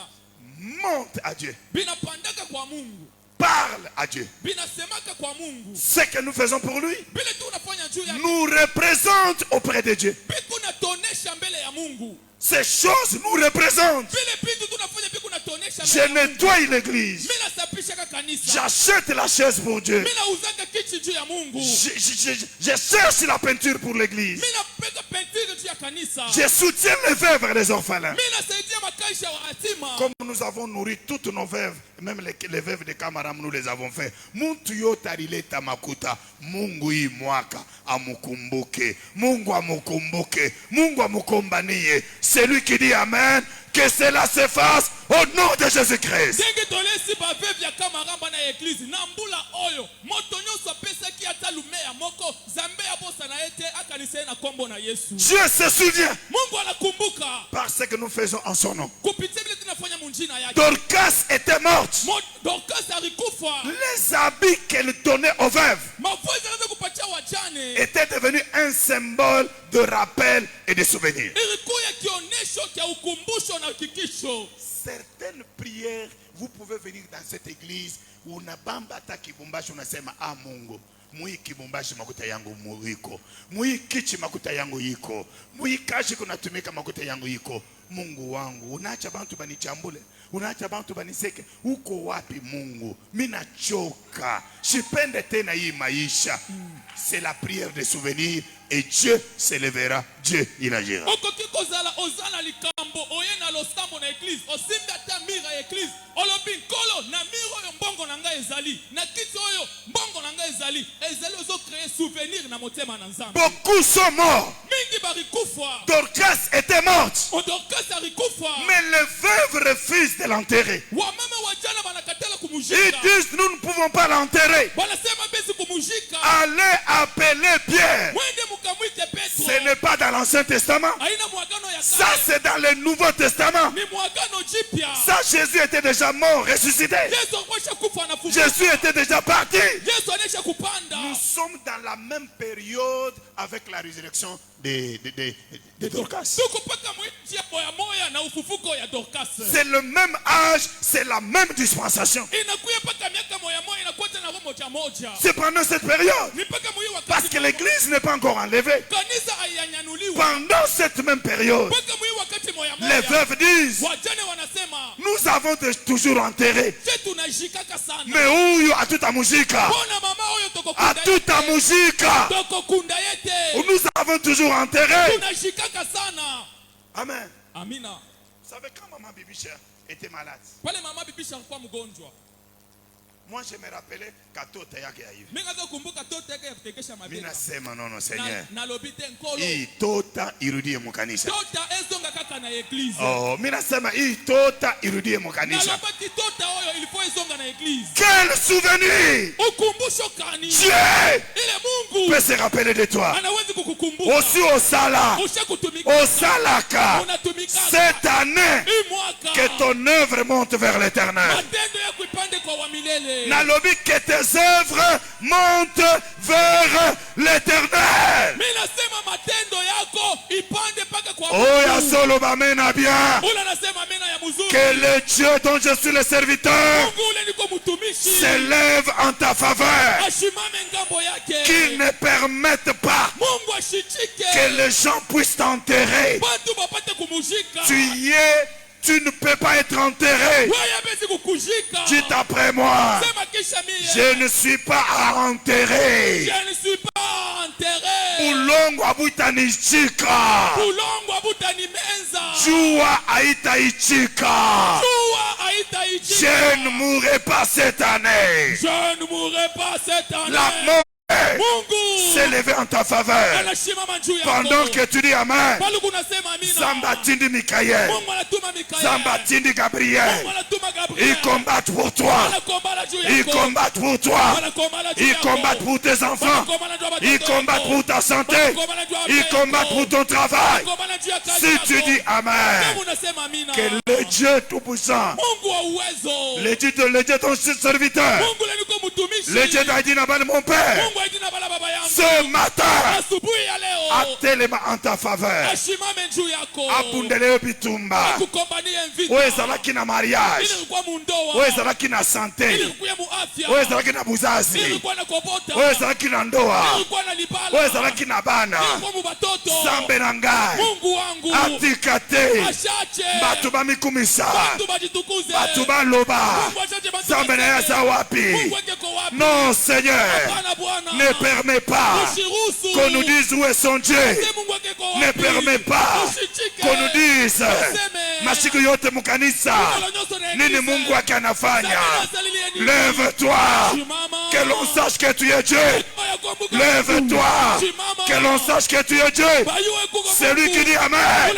monte à Dieu. binapandaka kwa Mungu, Parle à Dieu. binasemaka kwa Mungu. Ce que nous faisons pour lui Vile tu unafanya juu yake nous représente auprès de Dieu. biku natonesha mbele ya Mungu. Ces choses nous représentent. Vile vitu tunafanya biku natonesha Je mbele ya Mungu. nettoie l'église. Mimi nasafishaka kanisa. J'achète la chaise pour Dieu. Mimi nauzaka kiti juu ya Mungu. Je cherche la peinture pour l'église. Mimi napeka pentire juu ya kanisa. Je soutiens les veuves et les orphelins. Mimi nasaidia makaisha wa yatima. Comme nous avons nourri toutes nos veuves, même les veuves de Kamaram, nous les avons fait. Muntu yotarileta makuta, Mungu hii mwaka amukumbuke, Mungu amukumbuke, Mungu amukombanie. Celui qui dit amen, que cela se fasse au nom de Jésus-Christ. Ndenge tolesi baveve ya kamaramba na eglise na mbula oyo moto nyonso apesaki ata lumea moko zambe abosa na ete akanisa na kombo na Yesu. Dieu se souvient Mungu anakumbuka parce que nous faisons en son nom. kupitia vile tunafanya munjina yake. Dorcas était morte. Dorcas alikufa. Les habits qu'elle donnait aux veuves Mavazi anaweza kupatia wajane étaient devenus un symbole de rappel et de souvenir. ilikuwa kionesho kia ukumbusho na kikisho. Certaines prières, vous pouvez venir dans cette église où unabamba ta kibumbashi unasema ah Mungu mui kibumbashi makuta yangu muiko, mui kichi makuta yangu iko, mui kashi kunatumika makuta yangu iko. Mungu wangu, unaacha bantu banichambule, unaacha bantu baniseke. Uko wapi Mungu? Mina choka, sipende tena hii maisha. C'est la prière de souvenir et Dieu s'élèvera, Dieu il agira. Okoki kozala ozana likambo oyena losambo na église osimbi ata mira ya église olobi nkolo na miro oyo mbongo na ngai ezali na kiti oyo mbongo na ngai ezali ozo créer souvenir na motema na Nzambe. Beaucoup sont morts. Mingi barikufa. Dorcas était morte. Dorcas alikufa. Mais les veuves refusent de l'enterrer. Wamama wajana banakatala kumujika. disent, nous ne pouvons pas l'enterrer. Wanasema besi kumujika. Allez appeler Pierre. Mwende mukamwite Petro. Ce n'est pas dans l'Ancien Testament. Haina mwagano ya Ça, kale. c'est dans le Nouveau Testament. Ni mwagano jipya. Ça, Jésus était déjà mort, ressuscité. Yesu akwesha kufa na fufuka. Jésus était déjà parti. Yesu anesha kupanda. Nous sommes dans la même période avec la résurrection de Dorcas. Tuko paka mwinchi ya moya moya na ufufuko ya Dorcas. C'est le même âge, c'est la même dispensation. Inakuya paka miaka moya moya inakuwa tena roho moja moja. C'est pendant cette période. Ni paka mwi wakati. Parce que l'église n'est pas encore enlevée. Kanisa hayanyanuliwa. Pendant cette même période, Paka mwi wakati moya les moya. veuves disent, Wajane wanasema, nous avons toujours enterré. je tunashikaka sana. Mais où a tout à Mujika? Bona mama oyo toko À kunda tout à yete. Mujika. Toko kunda yete. Nous avons toujours enterré. Tunashikaka sana. Amen. Amina. Vous savez, quand maman Bibicha était malade, Pale mama bibisha alikuwa mgonjwa. moi je me rappelais Katota yake ya hivi. Mimi ngaza kumbuka tota yake ya kutekesha Mimi mabega. nasema no Seigneur. Na lobite nkolo. Hii tota irudie mukanisa. Tota ezonga kaka na eglise. Oh, mimi nasema hii tota irudie Na mukanisa. lobati tota oyo ilifo ezonga na eglise. Quel souvenir! Ukumbusho kani. Dieu Ile Mungu peut se rappeler de toi. anawezi kukukumbuka. Aussi au Sala, Ushakutumika. au Salaka, Unatumika. cette année, Hii mwaka. que ton œuvre monte vers l'éternel. Matendo yako ipande kwa wamilele. Nalobi que tes œuvres montent vers l'éternel. Mimi nasema matendo yako ipande paka kwa Oh, ya solo bamena bien. Ula nasema mena ya muzuri. Que le Dieu dont je suis le serviteur Mungu ule niko mtumishi. s'élève en ta faveur. Ashimame ngambo yake. Qu'il ne permette pas Mungu ashichike. que les gens puissent t'enterrer. Watu wapate kumujika. Tu y es, tu ne peux pas être enterré. Wewe bezi kukujika. Dites après moi, Sema kisha mie. je ne suis pas enterré. Je ne suis pas enterré. Ulongo abutanichika. Ulongo abutanimenza. Jua haitaichika. Jua haitaichika. Je ne mourrai pas cette année. Je ne mourrai pas cette année. La mort Mungu s'est levée en ta faveur. anashimama juu yako. Pendant que tu dis Amen, Pale kunasema amina. Zamba tindi Mikaël, Mungu anatuma Mikaeli. Zamba tindi Gabriel. Mungu anatuma Gabriel. Ils combattent pour toi. Wanakombala juu Ils yako. combattent pour toi. Wanakombala juu Ils yako. combattent pour tes enfants. Wanakombala juu ya watoto Ils combattent yako. pour ta santé. Wanakombala juu ya Ils afya combattent yako. pour ton travail. Wanakombala juu ya kazi Si yako. tu dis Amen, Kama unasema amina. que le Dieu Tout-Puissant, Mungu wa uwezo. le Dieu de ton serviteur, Mungu ule niko mtumishi. le Dieu d'Aïdina Bal, mon Père, Mungu aidina bala baba yangu. ce matin, Asubuhi ya leo. atelema en ta faveur. Ashimame juu yako. Abundele bitumba. Akukombanie mvita. Oyo ezalaki na mariage. Ili kuwa mundoa. Oyo ezalaki na santé. Ili kuwa muafya. Oyo ezalaki na buzazi. Ili kuwa na kobota. Oyo ezalaki na ndoa. Ili kuwa na libala. Oyo ezalaki na bana. Ili kuwa mubatoto. Zambe na ngai Mungu wangu. atika te. Ashache. Bato bamikumisa. Bantu bajitukuze. Bato baloba. Mungu ashache bantu Zambe na baseme. yaza wapi? Mungu weke kwa wapi? Non, Seigneur, Hapana Bwana. ne permets pas Usiruhusu. qu'on nous dise où est son Dieu. Use Mungu weke kwa wapi? Ne permets pas Usichike. qu'on nous dise Useme. masiku yote mukanisa nini Mungu wake anafanya. Lève-toi, que l'on sache que tu es Dieu. Lève-toi, que l'on sache que tu es Dieu. Celui qui dit Amen,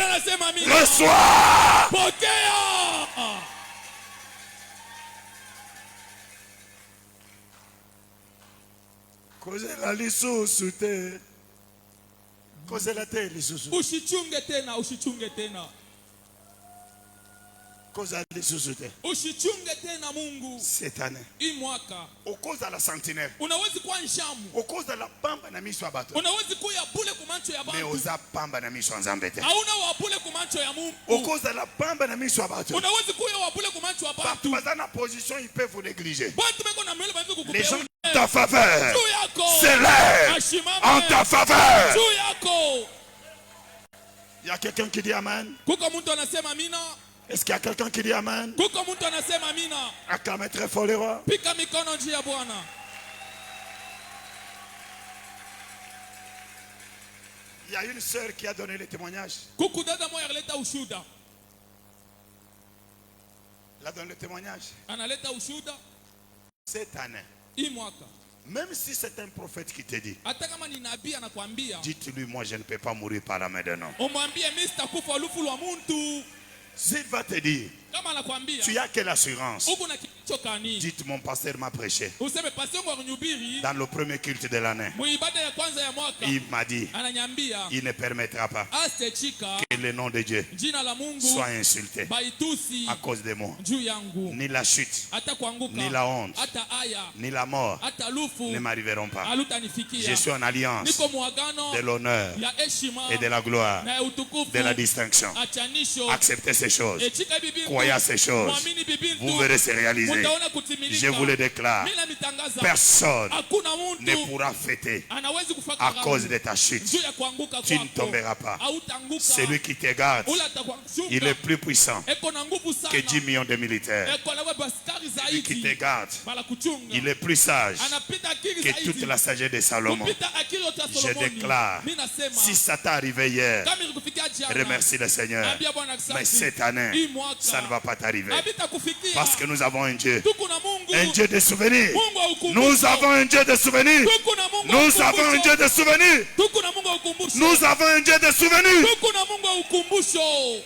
reçois. Kozela lisusu te. Kozela te lisusu. Usichunge tena, usichunge tena. Kozela lisusu te. Usichunge tena Mungu. Cette année. Hii mwaka. Au cause de la sentinelle. Unawezi kuwa nshamu. Au cause de la pamba na miso ya bato. Unawezi kuya bule kumancho ya Mais bantu. oza pamba na miso ya Nzambe te. Hauna wabule kumancho ya Mungu. Au cause de la pamba na miso ya bato. Unawezi kuya wabule kumancho ya Bato bantu. baza na position, ils peuvent vous négliger. Bantu beko na mwele bantu Les gens kukupea. en ta faveur Juu yako. s'élèvent Ashimame. en ta faveur. Juu yako. Il y a quelqu'un qui dit Amen. Kuko mtu anasema amina. Est-ce qu'il y a quelqu'un qui dit Amen? Kuko mtu anasema amina. Acclamez très fort les rois. Pika mikono juu ya Bwana. Il y a une sœur qui a donné le témoignage. Kuku dada moja aleta ushuda. Elle a donné le témoignage. Analeta ushuda. Cette année, Hii mwaka. même si c'est un prophète qui te dit, Hata kama ni nabii anakuambia. dites-lui, moi je ne peux pas mourir par la main d'un homme. Umwambie mimi sitakufa lufu lwa muntu. S'il va te dire, Kama anakuambia. tu as quelle assurance? Uko na chokani. Dites, mon pasteur m'a prêché Useme pastor wangu nyubiri. dans le premier culte de l'année. Muibada ya kwanza ya mwaka. Il m'a dit, Ananyambia. il ne permettra pas Astechika. que le nom de Dieu Jina la Mungu. soit insulté Baitusi. à cause de moi. Juu yangu. Ni la chute, Hata kuanguka. ni la honte, Hata aya. ni la mort Hata lufu. ne m'arriveront pas. Alutanifikia. Je suis en alliance Niko muagano. de l'honneur Ya heshima. et de la gloire, Na ya utukufu. de la distinction. Achanisho. Acceptez ces choses. Echika bibintu. Croyez à ces choses. Muamini bibintu. Vous verrez se réaliser. Mutaona kutimilika. Je vous le déclare. Mimi natangaza. Personne Hakuna ne mtu pourra fêter anawezi kufaka à karamu. cause de ta chute. Juu ya kuanguka Tu ne kwako. tomberas pas. Hautaanguka. Celui qui te garde, Ule atakuanguka. il est plus puissant Eko na nguvu sana. que 10 millions de militaires. Eko na baskari Celui qui te zaidi. garde, Bala kuchunga. il est plus sage Anapita akili que zaidi. toute la sagesse de Salomon. Kupita akili yote ya Je Solomoni. déclare, Mimi nasema. si ça t'est arrivé hier, Kama ilikufikia jana. remercie le Seigneur. Ambia Bwana asante. Mais cette année, Hii mwaka. ça ne va pas t'arriver. Habita kufikia. Parce que nous avons un Dieu, Tuko na Mungu. un Dieu de souvenirs. Mungu wa ukumbusho. Nous avons un Dieu de souvenirs. Tuko na Mungu wa Nous avons un ukumbusho. Dieu de souvenirs. Tuko na Mungu wa ukumbusho. Nous avons un Dieu de souvenirs. Tuko na Mungu wa ukumbusho.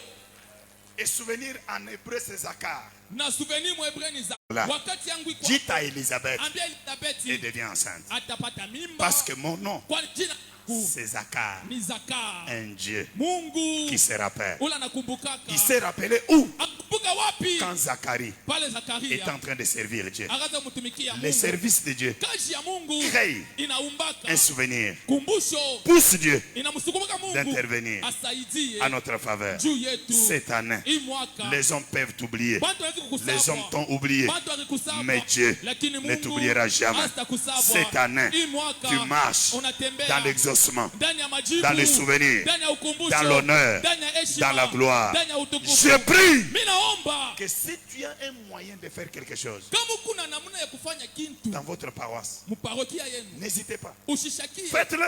Et souvenir en hébreu, c'est Zakar. Na souvenir mwebre ni za. Là. Wakati yangu iko. Dites à Élisabeth Ambia et Elizabeth. devient enceinte. Atapata mimba. Parce que mon nom, Kwa jina c'est Zakar, ni Zaka. un Dieu Mungu. qui se rappelle. Ula nakumbukaka. Il s'est rappelé où? Akumbuka wapi? Quand Zacharie Pale est Zakaria. en train de servir Dieu. Akaanza kumtumikia Le Mungu. service de Dieu Kazi ya Mungu crée inaumbaka un souvenir, kumbusho, pousse Dieu inamsukumaka Mungu d'intervenir asaidie à notre faveur. juu yetu. Cette année, Hii mwaka les hommes peuvent t'oublier, watu hawezi les kukusahau. hommes t'ont oublié, Watu hawakusahau. mais Dieu Lakini ne Mungu t'oubliera jamais. hatakusahau. Cette année, Hii mwaka tu marches unatembea dans l'exaucement, ndani ya majibu, dans les souvenirs, ndani ya ukumbusho, dans l'honneur, ndani ya heshima, dans la gloire. ndani ya utukufu. Je prie Mimi naomba que si tu as un moyen de faire quelque chose kama kuna namna ya kufanya kintu dans votre paroisse, muparokia yenu, n'hésitez pas. ushishakie, Faites-le.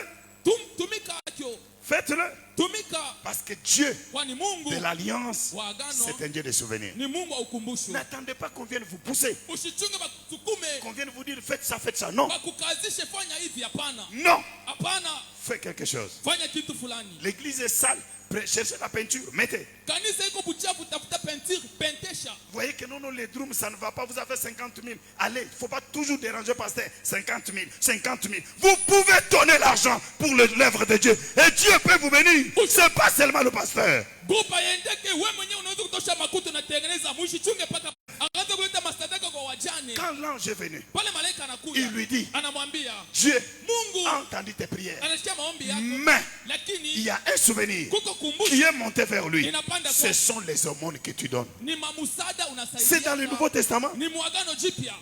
tumika akyo, Faites-le. tumika, Parce que Dieu kwani Mungu de l'alliance, wa agano c'est un Dieu de souvenirs. ni Mungu wa ukumbusho. N'attendez pas qu'on vienne vous pousser, Usichunge bakusukume qu'on vienne vous dire faites ça, faites ça. Non. bakukazishe fanya hivi, hapana, Non. hapana, Faites quelque chose. fanya kitu fulani. L'église est sale. Cherchez la peinture, mettez. Kanisa iko buchafu, tafuta pentire, pentesha. Vous voyez que non, non, les drums, ça ne va pas. Vous avez 50 000. Allez, il ne faut pas toujours déranger pasteur. 50 000, 50 000. Vous pouvez donner l'argent pour l'œuvre de Dieu. Et Dieu peut vous bénir. Ce n'est pas seulement le pasteur. Groupe aendeke wewe mwenyewe unaweza kutosha makuta na tengeneza mwishi chunge paka akaanza kuleta masadaka kwa wajane. Quand l'ange est venu, Pale malaika anakuja. il lui dit, Anamwambia Dieu Mungu a entendu tes prières. anasikia maombi yako. Mais il Lakini y a un souvenir kuko qui kumbusho est monté vers lui. inapanda Ce kwa sont les aumônes que tu donnes. ni mamusada unasaidia. C'est dans le Nouveau Testament. Ni muagano jipya.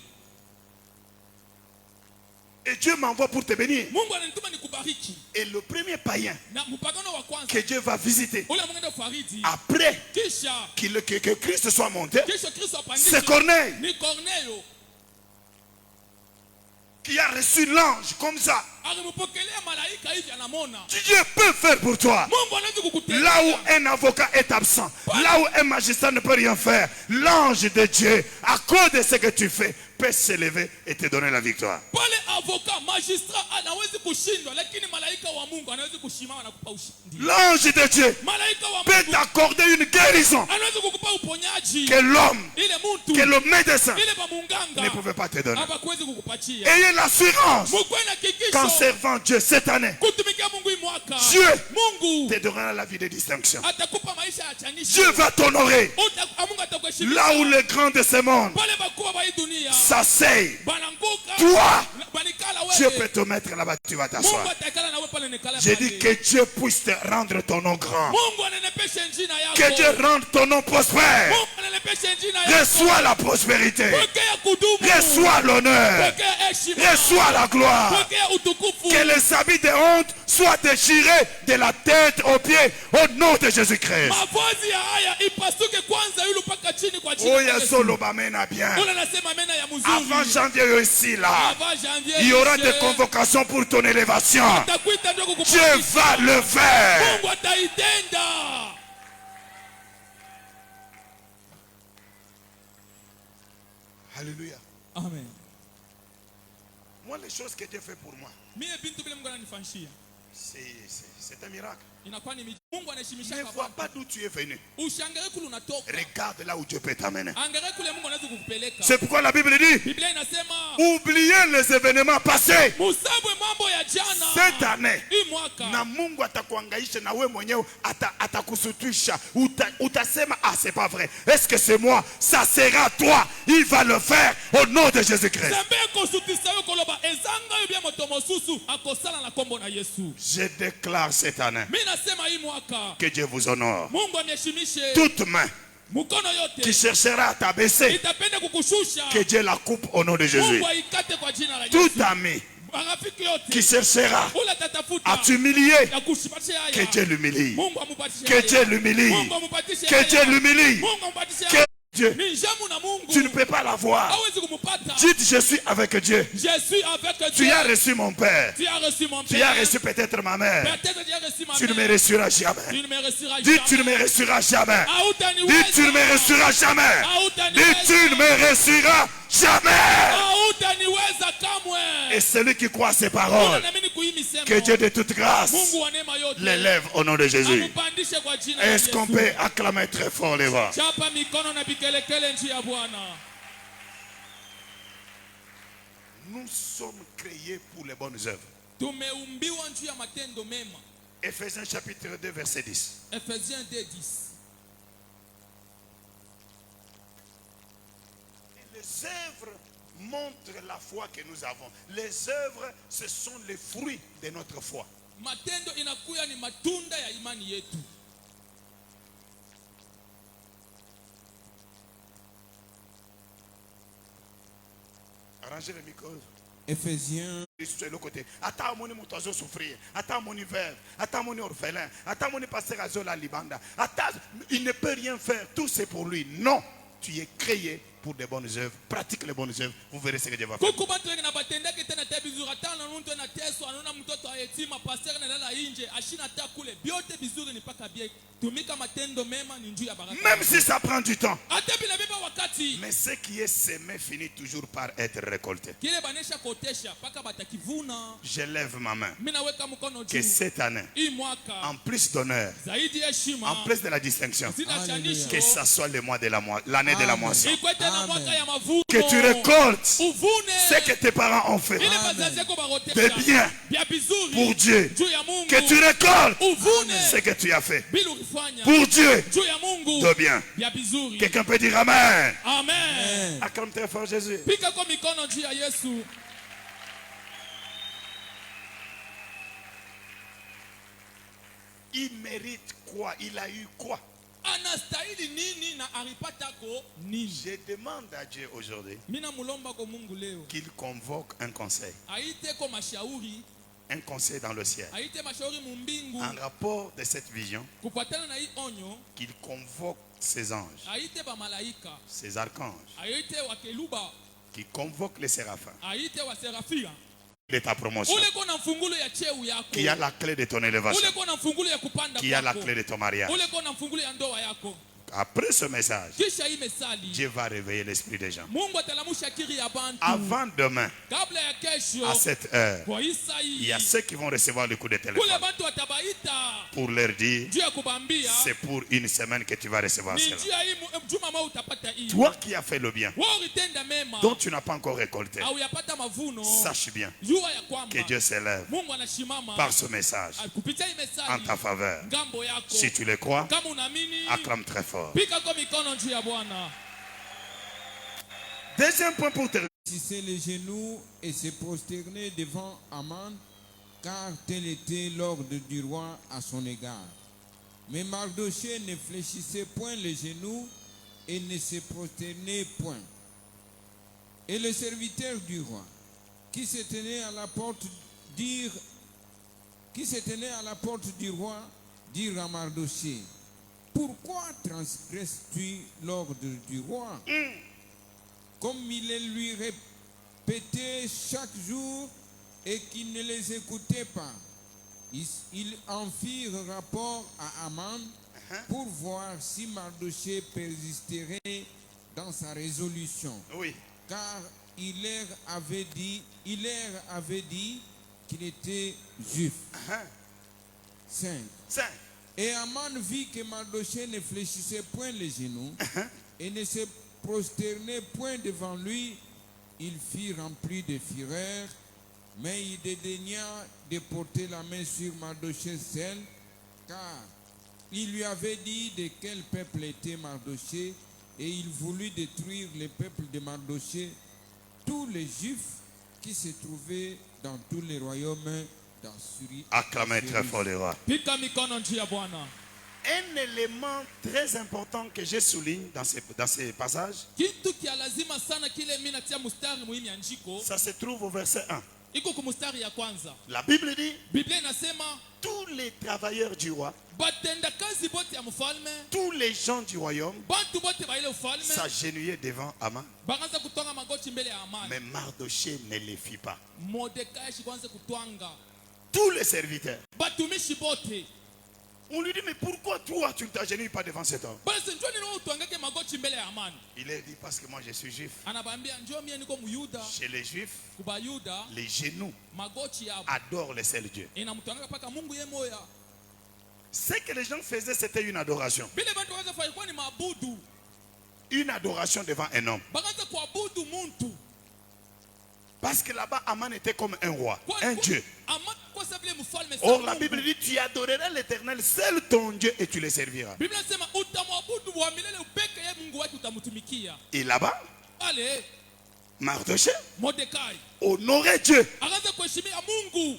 Et Dieu m'envoie pour te bénir. Mungu ananituma nikubariki. Et le premier païen Na mpagano wa kwanza que Dieu va visiter ule mwenda faridi après kisha que Christ soit monté, kisha Kristo c'est apandishwe Corneille ni Cornelio qui a reçu l'ange comme ça. alimpokelea malaika hivi anamona. Dieu peut faire pour toi. Mungu anaweza kukutendea. Là où un avocat est absent, là où un magistrat ne peut rien faire, l'ange de Dieu, à cause de ce que tu fais, peut se lever et te donner la victoire. Pale avocat magistrat anaweza kushindwa, lakini malaika wa Mungu anaweza kushimama na kukupa ushindi. L'ange de Dieu Malaika wa peut Mungu t'accorder une guérison anaweza kukupa uponyaji. que l'homme, Ile que mtu le médecin ile ne bamunganga pouvait pas te donner. hapa kuwezi kukupatia. Ayez l'assurance Mukwe na qu'en kikisho servant Dieu cette année, kutumikia Mungu hii mwaka. Dieu Mungu te donnera la vie de distinction. atakupa maisha ya chanisho. Dieu va t'honorer. Mungu atakuheshimisha. Là où les grands de ce monde Pale bakubwa ba hii dunia s'asseyent, bananguka. toi, Banikala Dieu wewe. peut te mettre là-bas, tu vas Mungu t'asseoir. atakala na wewe pale nikala. J'ai dit que Dieu puisse te rendre ton nom grand. Mungu anenepeshe njina yako. Que Dieu rende ton nom prospère. Mungu anenepeshe njina yako. Reçois la prospérité. Pokea kudumu. Reçois l'honneur. Pokea heshima. Reçois la gloire. Pokea utukufu. Que les habits de honte soient déchirés de la tête aux pieds au nom de Jésus-Christ. Mavazi ya haya ipasuke kwanza yule mpaka chini kwa chini. Oh, Yasolo Bamena bien. Ule anasema mena ya mzuri. Avant janvier ici, là, Avant janvier. il y aura des convocations pour ton élévation. Atakuita ndio Dieu kukupandisha. va le faire. Mungu ataitenda. Alléluia. Amen. Moi, les choses que Dieu fait pour moi, Mimi bintu vile Mungu ananifanyia. C'est un miracle. Inakuwa ni Mungu anaheshimisha Ne kwa vois watu. pas d'où tu es venu. Ushangalie kule unatoka. Regarde là où Dieu peut t'amener. Angalia kule Mungu anaweza kukupeleka. C'est pourquoi la Bible dit, Biblia inasema oubliez les événements passés. musabwe mambo ya jana. Cette année, Hii mwaka na Mungu atakuangaisha na wewe mwenyewe atakusutisha. Utasema, ah, c'est pas vrai. Est-ce que c'est moi? Ça sera toi. Il va le faire au nom de Jésus-Christ. Sembe kosutisa yo koloba ezanga yo bya moto mosusu akosala na kombo na Yesu. Je déclare cette année Mimi nasema hii mwaka que Dieu vous honore. Mungu amheshimishe. Toute main Mukono qui yote cherchera à t'abaisser, itapenda kukushusha. que Dieu la coupe au nom de Jésus. Mungu aikate kwa jina la Tout Yesu. ami Marafiki yote qui cherchera ula tatafuta à t'humilier, ya kushipatisha haya. que Dieu l'humilie. Mungu amupatishe Que haya. Dieu l'humilie. Mungu amupatishe Que haya. Dieu l'humilie. Mungu amupatishe Que haya. Dieu, Ni njamu na Mungu. tu ne peux pas l'avoir. Hawezi kumupata. Dites, je suis avec Dieu. Je suis avec Tu Dieu. as reçu mon Père. Tu as reçu mon Tu père. as reçu peut-être ma mère. Peut-être tu as reçu ma Tu ne me mère. reçuras Tu jamais. ne me reçuras Dis, tu ne jamais. me reçuras jamais. Hautaniweza. Dis, tu ne me reçuras jamais. Hautaniweza. Dis, tu ne me reçuras jamais. Hautaniweza kamwe. Et celui qui croit à ces paroles, Unaamini kuimisema. que Dieu de toute grâce Mungu wa neema yote. l'élève au nom de Jésus. Amupandishe kwa jina la Est-ce qu'on Yesu. peut acclamer très fort les voix? Chapa mikono na bikelekele nchi ya Bwana. Nous sommes créés pour les bonnes œuvres. Tumeumbiwa nchi ya matendo mema. Ephésiens chapitre 2 verset 10. Ephésiens 2:10. Les œuvres montrent la foi que nous avons. Les œuvres, ce sont les fruits de notre foi. Matendo inakuya ni matunda ya imani yetu. Arrangez le micro. Éphésiens Sur le côté. Attends, mon moutazo souffrir. Attends, mon hiver. Attends, mon orphelin. Attends, mon pasteur Azola Libanda. Attends, il ne peut rien faire. Tout c'est pour lui. Non. Tu es créé pour des bonnes œuvres. Pratique les bonnes œuvres. Vous verrez ce que Dieu va faire. Kuku batu wengi na batendeke tena te bizuri hata na mtu anateswa anaona mtoto ayetima pastor analala nje ashina hata kule biote bizuri ni paka bie tumika matendo mema ni njuu ya baraka. Même si ça prend du temps. Hata bila biba wakati Mais ce qui est semé finit toujours par être récolté. kile banesha kotesha paka batakivuna. Je lève ma main. Mimi naweka mkono Que juu. cette année, Hii mwaka en plus d'honneur, zaidi ya heshima en plus de la distinction, zina chanisho que ça soit le mois de l'année de la moisson. ikwete na Amen. mwaka ya mavuno. Que tu récoltes uvune ce que tes parents ont fait. ile bazazi yako barotesha. De bien Bia bizuri pour Dieu. juu ya Mungu. Que tu récoltes uvune ce que tu as fait bila ukifanya pour Dieu. juu ya Mungu. De bien. Bia bizuri. Quelqu'un peut dire Amen. Amen. Acclame très fort Jésus. Pika kwa mikono juu ya Yesu. Il mérite quoi? Il a eu quoi? Anastahili nini na alipatako nini? Je demande à Dieu aujourd'hui Mina mulomba kwa Mungu leo. qu'il convoque un conseil. Aite kwa mashauri, Un conseil dans le ciel. aite mashauri mumbingu En rapport de cette vision, kufuatana na hii onyo, qu'il convoque ses anges, aite ba malaika, ses archanges, aite wa keluba, qu'il convoque les séraphins aite wa serafia. de ta promotion, Ule kona mfungulo ya cheu yako. qui a la clé de ton élévation, Ule kona mfungulo ya kupanda qui a la kwako. clé de ton mariage. Ule kona mfungulo ya ndoa yako. Après ce message, Kisha hii mesali. Dieu va réveiller l'esprit des gens. Mungu atalamusha akili ya bantu. Avant demain, Kabla ya kesho. à cette heure, Kwa isa il y a hii. ceux qui vont recevoir le coup de Kule téléphone bantu watabaita. pour leur dire Juu ya kubambia. c'est pour une semaine que tu vas recevoir Ni cela. njia hii juma moja utapata hii. Toi qui as fait le bien, Wewe ulitenda mema. dont tu n'as pas encore récolté, Au yapata mavuno. sache bien Jua ya kwamba que Dieu s'élève Mungu anashimama. par ce message Kupitia hii en mesali. ta faveur. Ngambo yako. Si tu le crois, Kama unaamini. acclame très fort. Pika kwa mikono juu ya Bwana. Deuxième point pour terminer. tissaient les genoux et se prosternaient devant Aman, car tel était l'ordre du roi à son égard. Mais Mardochée ne fléchissait point les genoux et ne se prosternait point. Et les serviteurs du roi, qui se tenaient à la porte, dirent du roi, dirent à Mardochée, pourquoi transgresses-tu l'ordre du roi? Comme il les lui répétait chaque jour et qu'il ne les écoutait pas, ils en firent rapport à Aman pour voir si Mardochée persisterait dans sa résolution. Oui. Car il leur avait dit qu'il était juif. 5. 5. Et Aman vit que Mardochée ne fléchissait point les genoux et ne se prosternait point devant lui. Il fut rempli de fureur, mais il dédaigna de porter la main sur Mardochée seul, car il lui avait dit de quel peuple était Mardochée, et il voulut détruire le peuple de Mardochée, tous les Juifs qui se trouvaient dans tous les royaumes d'Assyrie. Acclamez très fort les rois. Pika mikono njia ya Bwana. Un élément très important que je souligne dans ces passages, Kitu kia lazima sana kile mimi natia mstari muhimu ya njiko. ça se trouve au verset 1. Iko kumstari ya kwanza. La Bible dit, Biblia inasema tous les travailleurs du roi, batenda kazi bote ya mfalme, tous les gens du royaume bantu bote ba ile ufalme s'agenouillaient devant Haman. bakaanza kutonga magoti mbele ya Amani. Mais Mardochée ne les fit pas. Mordekai shikwanza kutwanga. Tous les serviteurs. Batumishi bote. On lui dit, mais pourquoi toi tu ne t'agenouilles pas devant cet homme? Basi njoo ni wewe utwangeke magoti mbele ya Amani. Il a dit, parce que moi je suis juif. Anabambia njoo mimi niko Muyuda. Chez les juifs, Kuba Yuda les genoux magoti yao adorent le seul Dieu. inamtwanga paka Mungu yeye moya. Ce que les gens faisaient, c'était une adoration. Bile bantu wakaanza fanya kwa ni maabudu. Une adoration devant un homme. Bakaanza kuabudu muntu. Parce que là-bas, Haman était comme un roi, un Dieu. Amani kwa sababu ile mfalme Or, sana la Mungu. Bible dit, tu adoreras l'Éternel, seul ton Dieu, et tu le serviras. Biblia inasema utamwabudu wa milele upeke yeye Mungu wake utamtumikia. Et là-bas, Ale Mardochée Mordekai honorait Dieu. akaanza kuheshimia Mungu.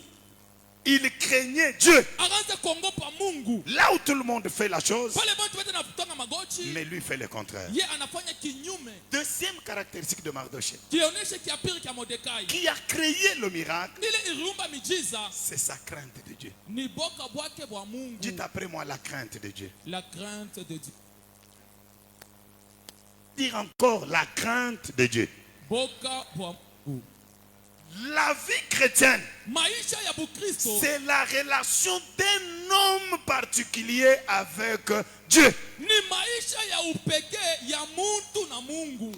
Il craignait Dieu. Akaanza kuogopa Mungu. Là où tout le monde fait la chose, Pale bantu wote wanatanga magoti, mais lui fait le contraire. ye anafanya kinyume. Deuxième caractéristique de Mardochée, Kionyeshe kia pili kia Mordekai. qui a créé le miracle, Ile iliumba miujiza c'est sa crainte de Dieu. ni boka bwake bwa Mungu. Dites après moi la crainte de Dieu. La crainte de Dieu. Dire encore la crainte de Dieu. Boka bwa Mungu. La vie chrétienne, Maisha ya Bukristo c'est la relation d'un homme particulier avec Dieu. ni maisha ya upekee ya muntu na Mungu.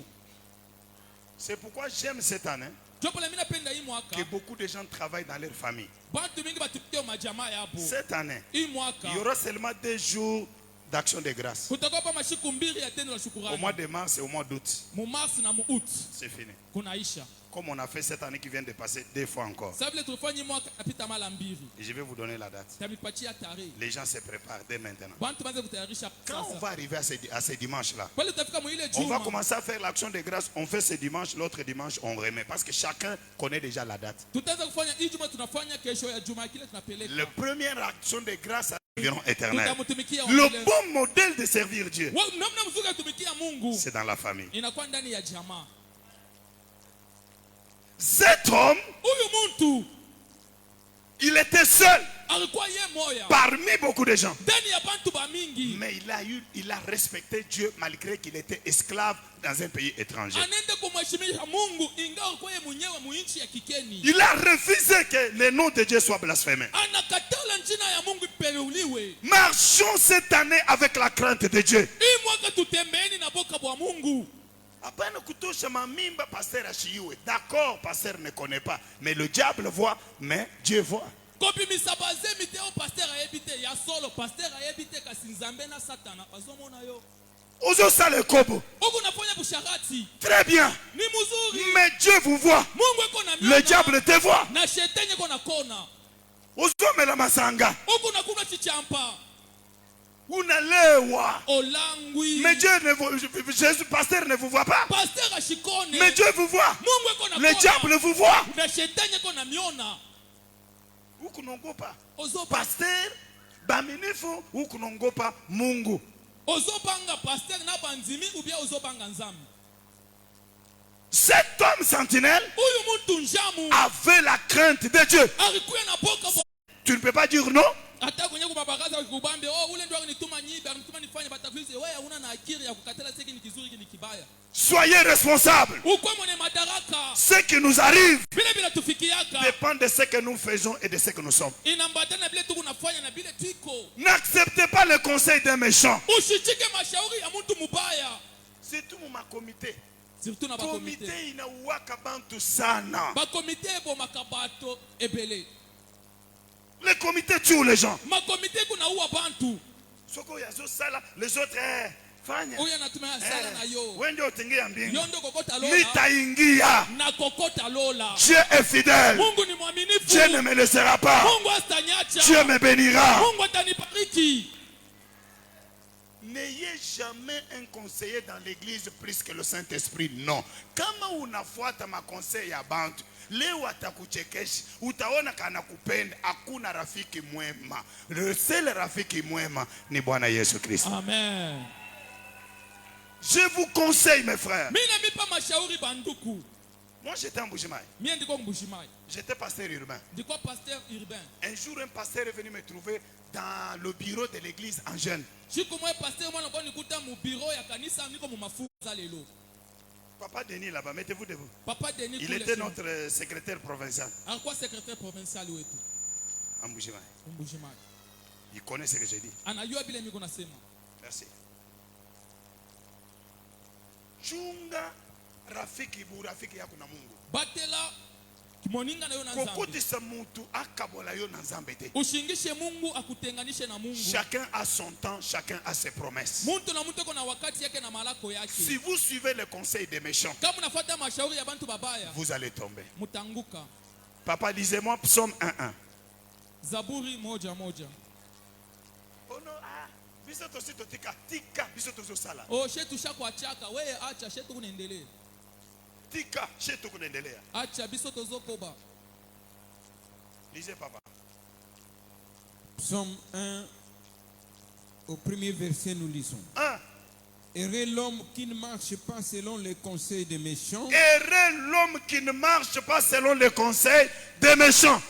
C'est pourquoi j'aime cette année Jopo la mimi napenda hii mwaka. que beaucoup de gens travaillent dans leur famille. Bantu mingi batupikia majamaa yabo. Cette année, Hii mwaka il y aura seulement 2 jours d'action de grâce. kutakuwa pa mashiku mbili ya tendo la Au shukrani. mois de mars et au mois d'août. Mu Mars na mu Août C'est fini. kunaisha. Comme on a fait cette année qui vient de passer 2 fois encore. Sababu ile tulifanya hii mwaka napita mara mbili. Et je vais vous donner la date. Tamipatia tarehe. Les gens se préparent dès maintenant. Bantu banze kutayarisha Quand on sasa. va arriver à ce dimanche-là, Pale tutafika mu ile on va juma. commencer à faire l'action de grâce. On fait ce dimanche, l'autre dimanche, on remet. Parce que chacun connaît déjà la date. Tutaanza kufanya hii juma tunafanya kesho ya juma kile La tunapeleka. première action de grâce à l'environ éternel. Tutamtumikia wa Le milele. bon modèle de servir Dieu, Wa- namna mzuri ya kutumikia Mungu c'est dans la famille. inakuwa ndani ya jamaa. Cet homme, Huyu muntu il était seul alikuwa ye moya parmi beaucoup de gens. ndani ya bantu ba mingi. Mais il a respecté Dieu malgré qu'il était esclave dans un pays étranger. Anende kumheshimisha Mungu ingawa alikuwa ye mwenyewe muinchi ya kikeni. Il a refusé que le nom de Dieu soit blasphémé. Anakatala jina ya Mungu ipeleuliwe. Marchons cette année avec la crainte de Dieu. Hii mwaka tutembeeni na boka bwa Mungu. Hapana kutosha mamimba pasteur ashiiwe. D'accord, pasteur ne connaît pas. Mais le diable voit, mais Dieu voit. Kopi misabaze miteo pasteur ayebite ya solo pasteur ayebite kasi nzambe na satana bazomona yo. Ozo sale kobo. Huku nafanya busharati. Très bien. Ni mzuri. Mais Dieu vous voit. Mungu eko na miona. Le diable te voit. Na shetani eko na kona. Ozo mela masanga. Huku nakuna chichampa. Unalewa. Olangwi. Mais Dieu ne vous, Jésus, pasteur ne vous voit pas. Pasteur ashikone. Mais Dieu vous voit. Mungu eko na Le kona. diable vous voit. Na shetani eko na miona. Ukunongopa. Ozopa. Pasteur, baminifu, ukunongopa Mungu. Ozopanga pasteur na banzimi ou bien ozopanga nzambi. Cet homme sentinelle Huyu muntu njamu. avait la crainte de Dieu. Alikuwa na boka bwa. Tu ne peux pas dire non. Hata kwenye kubabagaza kubambe ule ndio alinituma nyibe alinituma nifanye batakuize wewe huna na akili ya kukatala siki ni kizuri ni kibaya. Soyez responsables. Uko mwenye madaraka. Ce qui nous arrive Vile bila tufikiaka. dépend de ce que nous faisons et de ce que nous sommes. Inambatana vile tuko nafanya na vile tuko. N'acceptez pas le conseil d'un méchant. Usichike mashauri ya mtu mubaya. C'est tout mon comité. Surtout na bakomite. Comité inauwaka bantu sana. Bakomite bo makabato ebele. Les comités tuent les gens. makomite kunaua bantu Soko ya zo sala, les autres fanya. oyo anatumia sala na yo Wende utingia mbingu. yo ndo kokota lola Nitaingia. na kokota lola. Dieu est fidèle. Mungu ni mwaminifu. Dieu ne me laissera pas. Mungu astanyacha. Dieu me bénira. Mungu atanibariki. N'ayez jamais un conseiller dans l'église plus que le Saint-Esprit. Non. Kama unafuata makonseil ya bantu, leo atakuchekesha, utaona kana kupenda, hakuna rafiki mwema. Le seul rafiki mwema ni Bwana Yesu Kristo. Amen. Je vous conseille mes frères. Mimi namipa mashauri banduku. Moi j'étais en Mbujimayi. Mimi ndiko Mbujimayi. J'étais pasteur urbain. Ndiko pasteur urbain. Un jour un pasteur est venu me trouver dans le bureau de l'église en jeune. Siku moja pasteur mwana kwa nikuta mu bureau ya kanisa niko mu mafunzo lelo. Papa Denis là-bas, mettez-vous debout. Papa Denis Il était notre secrétaire provincial alikuwa secrétaire provincial wetu. en Mbujimayi. Mbujimayi. Il connaît ce que j'ai dit. Anajua vile niko nasema. Merci. Chunga rafiki bu rafiki yako na Mungu. Batela kimoninga na yo na Nzambe. Kokotisa mutu akabola yo na Nzambe te. Ushingishe Mungu akutenganishe na Mungu. Chacun a son temps, chacun a ses promesses. Muntu na muntu kuna wakati yake na malako yake. Si vous suivez les conseils des méchants, Kama unafuata mashauri ya bantu babaya, vous allez tomber. mutanguka. Papa, lisez-moi Psaume 1:1. Zaburi moja moja. Oh non, biso tosi totika tika biso tozo sala. Oh, shetu shakuachaka, wewe acha shetu kunaendelea. Tika shetu kunaendelea. Acha biso tozokoba. Lisez papa. Psaume 1, au premier verset, nous lisons. 1. Heureux l'homme qui ne marche pas selon les conseils des méchants, Heureux l'homme qui ne marche pas selon les conseils des méchants,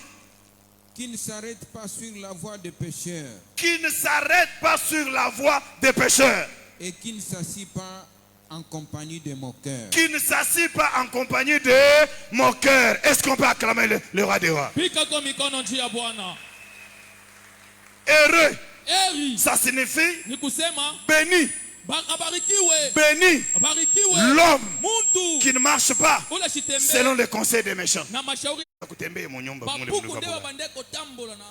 qui ne s'arrête pas sur la voie des pécheurs qui ne s'arrête pas sur la voie des pécheurs, et qui ne s'assit pas en compagnie de moqueurs. qui ne s'assit pas en compagnie de moqueurs. Est-ce qu'on peut acclamer le roi des rois? Pika kwa mikono njia Bwana. Heureux, Eri ça signifie ni kusema béni, abarikiwe. béni Abarikiwe l'homme muntu qui ne marche pas ula shitembe selon les conseils des méchants. na mashauri Kutembea mu nyumba, bapuku ndewa bandeko tambola na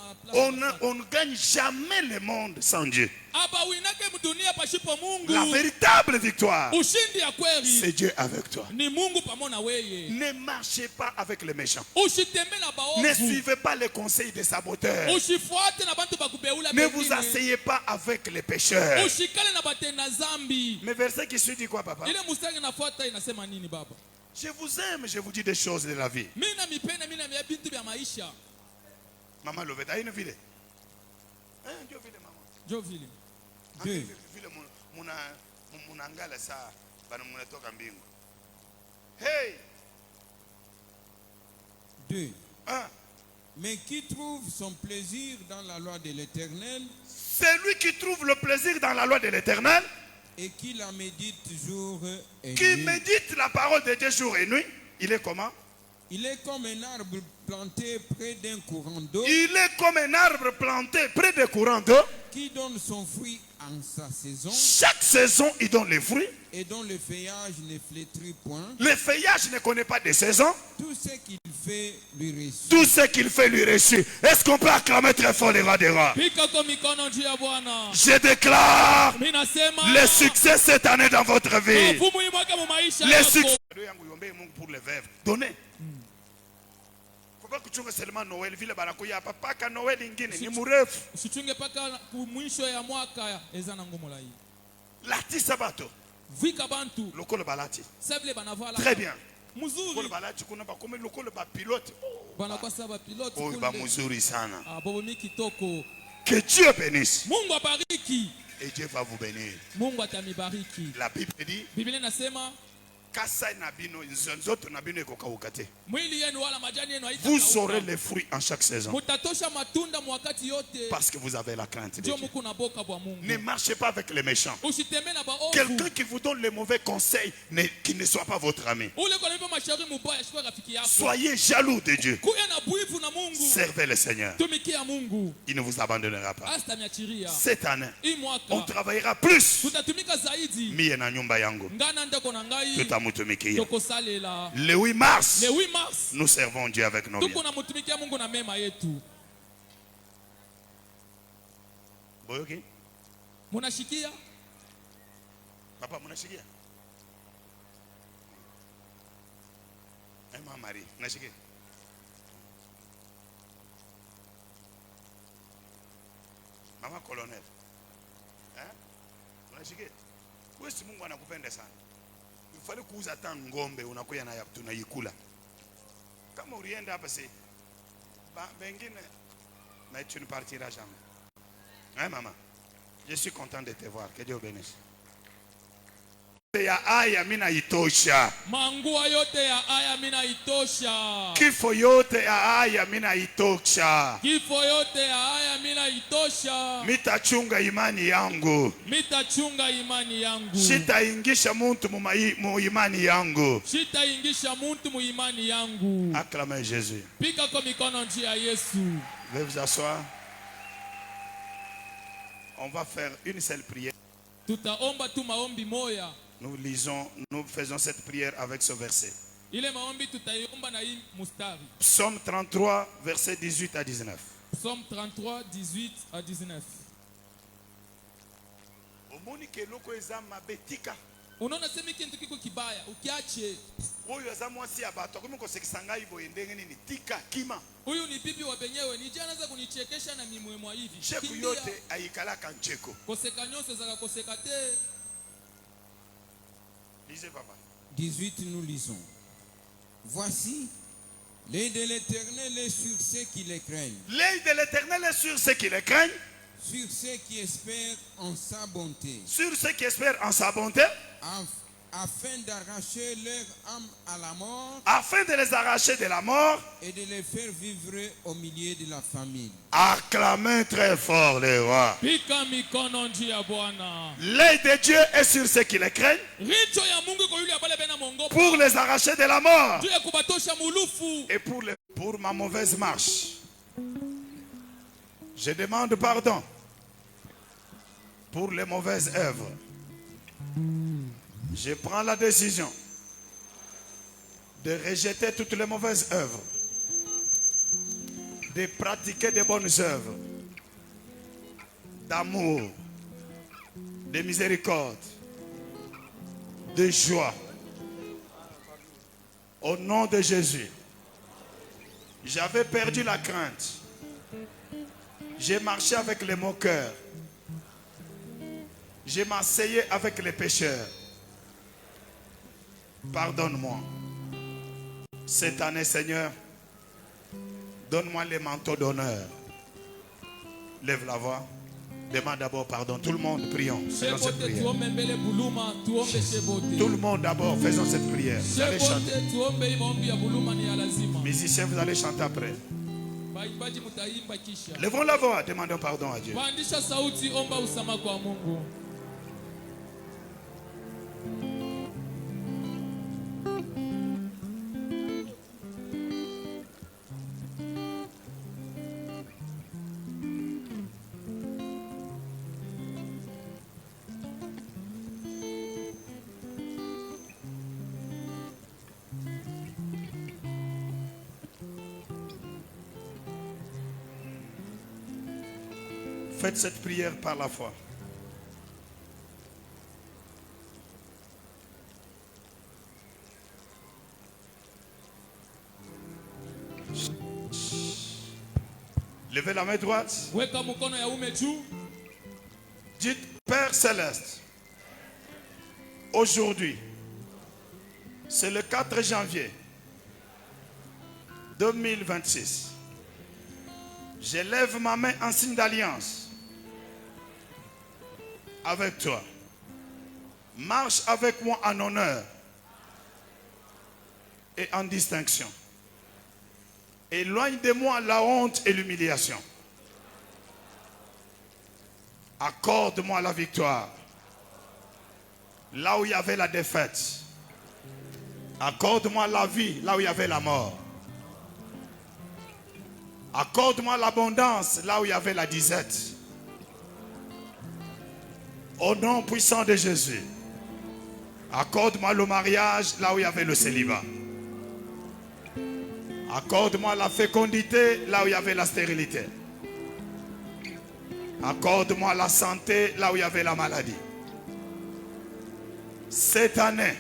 on ne gagne jamais le monde sans Dieu. aba winake mdunia pashipo Mungu. La véritable victoire, Ushindi ya kweli c'est Dieu avec toi. ni Mungu pamoja weye. Ne marchez pas avec les méchants. Ushitembe na Ne baovu. suivez pas les conseils des saboteurs. Ushifuate na bantu bakubeula Ne vous asseyez pas avec les pécheurs. Ushikale na batenda zambi. Mais verset qui suit dit quoi, papa? Ile mustari nafuata inasema nini baba? Je vous aime, je vous dis des choses de la vie. Mimi na mipenda mimi na bintu vya maisha. Maman Loveta, une ville. Hein, Dieu vile maman. Jo vile. Deux. Vile munangala saa bana munatoka mbingu. Hey! 2. Hein? Mais qui trouve son plaisir dans la loi de l'Éternel Celui qui trouve le plaisir dans la loi de l'Éternel, et qui la médite jour et qui nuit, médite la parole de Dieu jour et nuit, il est comment? il est comme un arbre planté près d'un courant d'eau Il est comme un arbre planté près des courants d'eau. qui donne son fruit en sa saison Chaque saison, il donne les fruits. et dont le feuillage ne flétrit point. Le feuillage ne connaît pas de saison. Tout ce qu'il fait lui réussit. Tout ce qu'il fait lui réussit. Est-ce qu'on peut acclamer très fort les rois des rois? Pika kwa mikono njia Bwana. Je déclare Mimi nasema le succès cette année dans votre vie. mavumu imwake mu maisha Le yako. succès. Pour les veuves. Donnez. Faut pas kuchunga seulement Noël. Vile barakuya hapa paka Noël ingine ni mrefu. Usichunge paka mwisho ya mwaka ezana ngumu la hii. Lati sabato. Vika bantu. Lokolo balati. Sable banavala. Très bien. Muzuri. Lokolo balati kuna bakome lokolo ba pilote. Bana kwa sababu pilote Oh, ba muzuri sana. Ah, bobo miki toko. Que Dieu bénisse. Mungu abariki. Et Dieu va vous bénir. Mungu atamibariki. La Bible dit Biblia inasema kasa na bino nzoto na bino ekokauka te. mwili yenu wala majani yenu Vous aurez les fruits en chaque saison. mutatosha matunda mwakati yote. Parce que vous avez la crainte de Ndio Dieu. muko na boka bwa Mungu. Ne marchez pas avec les méchants. Usitembe na baovu. Quelqu'un qui vous donne les mauvais conseils, qui ne soit pas votre ami. Ule kwa nipa mashauri mubaya shikwa rafiki yako. Soyez jaloux de Dieu. Kuya na buivu na Mungu. Servez le Seigneur. Tumikia Mungu. Il ne vous abandonnera pas. Asta miachiria. Cette année, Hii mwaka on travaillera plus. tutatumika zaidi. Mie na nyumba yangu. Ngana ndako na ngai. Tutamutumikia. Tokosalela. Le 8 mars, Le 8 mars. nous servons Dieu avec nos biens. Tuko na mutumikia Mungu na mema yetu. Boyoki? Munashikia? Papa, munashikia? Maman Marie, munashikia? Mama colonel. Munashikia? Wewe si Mungu anakupenda sana. Ufale kuuza hata ngombe unakuya na tunaikula. Kama ulienda hapa si bengine mais tu ne partiras jamais. Hein maman? Je suis content de te voir. Que Dieu bénisse. Ya aya mina itosha. Mangua yote ya aya mina itosha. Kifo yote ya aya mina itosha. Kifo yote ya aya mina itosha. Mitachunga imani yangu. Mitachunga imani yangu. Sitaingisha muntu mu imani yangu. Sitaingisha muntu mu imani yangu. Acclamez Jésus. Pika kwa mikono njia Yesu. Veuillez vous asseoir. On va faire une seule prière. Tutaomba tu maombi moya. Nous faisons cette prière avec ce verset. Ile maombi tutaiomba na hii mustari. Psaume 33, verset 18 à 19. Psaume 33, 18 à 19. Unaona sema kintu kiko kibaya, ukiache. Huyu ni bibi wa benyewe, ni jana za kunichekesha na mimwemwa hivi. Cheku yote aikalaka ncheko. Koseka nyose za koseka te. Lisez papa. 18 nous lisons. Voici, l'œil de l'Éternel est sur ceux qui les craignent. L'œil de l'Éternel est sur ceux qui les craignent. Sur ceux qui espèrent en sa bonté. Sur ceux qui espèrent en sa bonté. Afin d'arracher leur âme à la mort. Afin de les arracher de la mort. Et de les faire vivre au milieu de la famine. Acclamez très fort les rois. Pika mikono njia Bwana. L'œil de Dieu est sur ceux qui les craignent. Richo ya Mungu iko yule abale bena mongo. Pour les arracher de la mort. Juu ya kubatosha mulufu. Et pour ma mauvaise marche. Je demande pardon pour les mauvaises œuvres. Je prends la décision de rejeter toutes les mauvaises œuvres, de pratiquer de bonnes œuvres, d'amour, de miséricorde, de joie. Au nom de Jésus, j'avais perdu la crainte. J'ai marché avec les moqueurs. J'ai m'asseyé avec les pécheurs. Pardonne-moi. Cette année, Seigneur, donne-moi les manteaux d'honneur. Lève la voix. Demande d'abord pardon. Tout le monde, prions. Faisons cette prière. Tout le monde d'abord, faisons cette prière. Vous allez chanter. Musiciens, vous allez chanter après. Levons la voix, demandons pardon à Dieu. Faites cette prière par la foi. Levez la main droite. Dites, Père Céleste, aujourd'hui, c'est le 4 janvier 2026. Je lève ma main en signe d'alliance avec toi. Marche avec moi en honneur et en distinction. Éloigne de moi la honte et l'humiliation. Accorde-moi la victoire là où il y avait la défaite. Accorde-moi la vie là où il y avait la mort. Accorde-moi l'abondance là où il y avait la disette. Au nom puissant de Jésus, accorde-moi le mariage là où il y avait le célibat. Accorde-moi la fécondité là où il y avait la stérilité. Accorde-moi la santé là où il y avait la maladie. Cette année,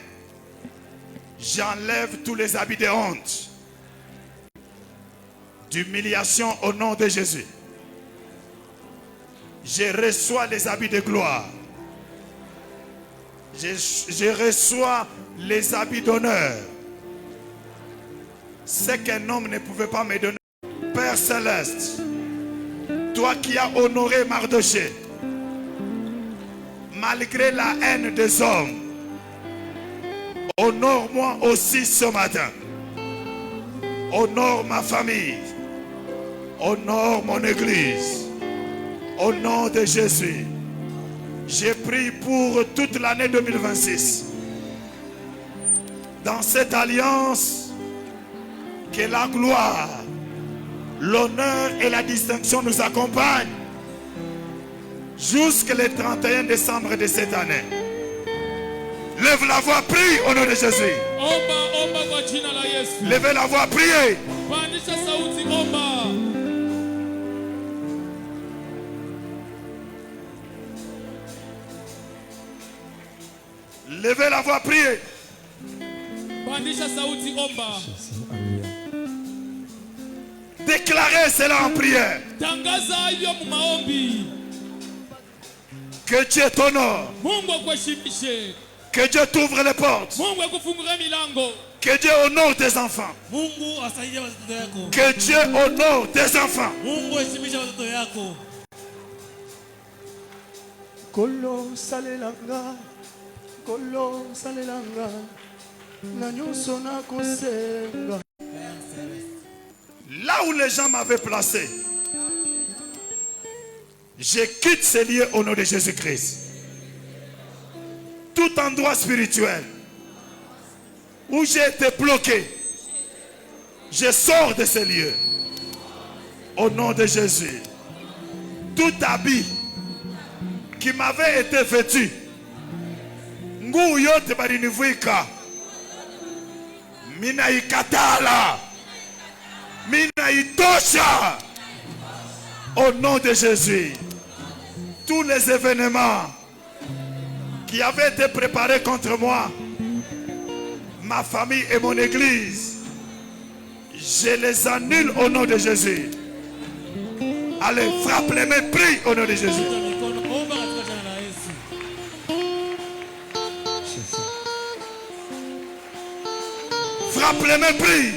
j'enlève tous les habits de honte, d'humiliation au nom de Jésus. Je reçois les habits de gloire. Je reçois les habits d'honneur. Ce qu'un homme ne pouvait pas me donner. Père Céleste, toi qui as honoré Mardochée, malgré la haine des hommes, honore-moi aussi ce matin. Honore ma famille. Honore mon église. Au nom de Jésus, j'ai prié pour toute l'année 2026. Dans cette alliance, que la gloire, l'honneur et la distinction nous accompagnent jusqu'au 31 décembre de cette année. Lève la voix, prie au nom de Jésus. Levez la voix, priez. Levez la voix, priez. Déclarez cela en prière. Que Dieu t'honore. Que Dieu t'ouvre les portes. Que Dieu honore tes enfants. Que Dieu honore tes enfants. Kolo salelanga, kolo salelanga, na nyonso na kosenga. Là où les gens m'avaient placé, je quitte ces lieux au nom de Jésus-Christ. Tout endroit spirituel où j'ai été bloqué, je sors de ces lieux au nom de Jésus. Tout habit qui m'avait été vêtu, nguu yote balinivuika, mina ikatala, mina itosha au nom de Jésus. Tous les événements qui avaient été préparés contre moi, ma famille et mon église, je les annule au nom de Jésus. Allez, frappe les mains, prie au nom de Jésus. Frappe les mains, prie.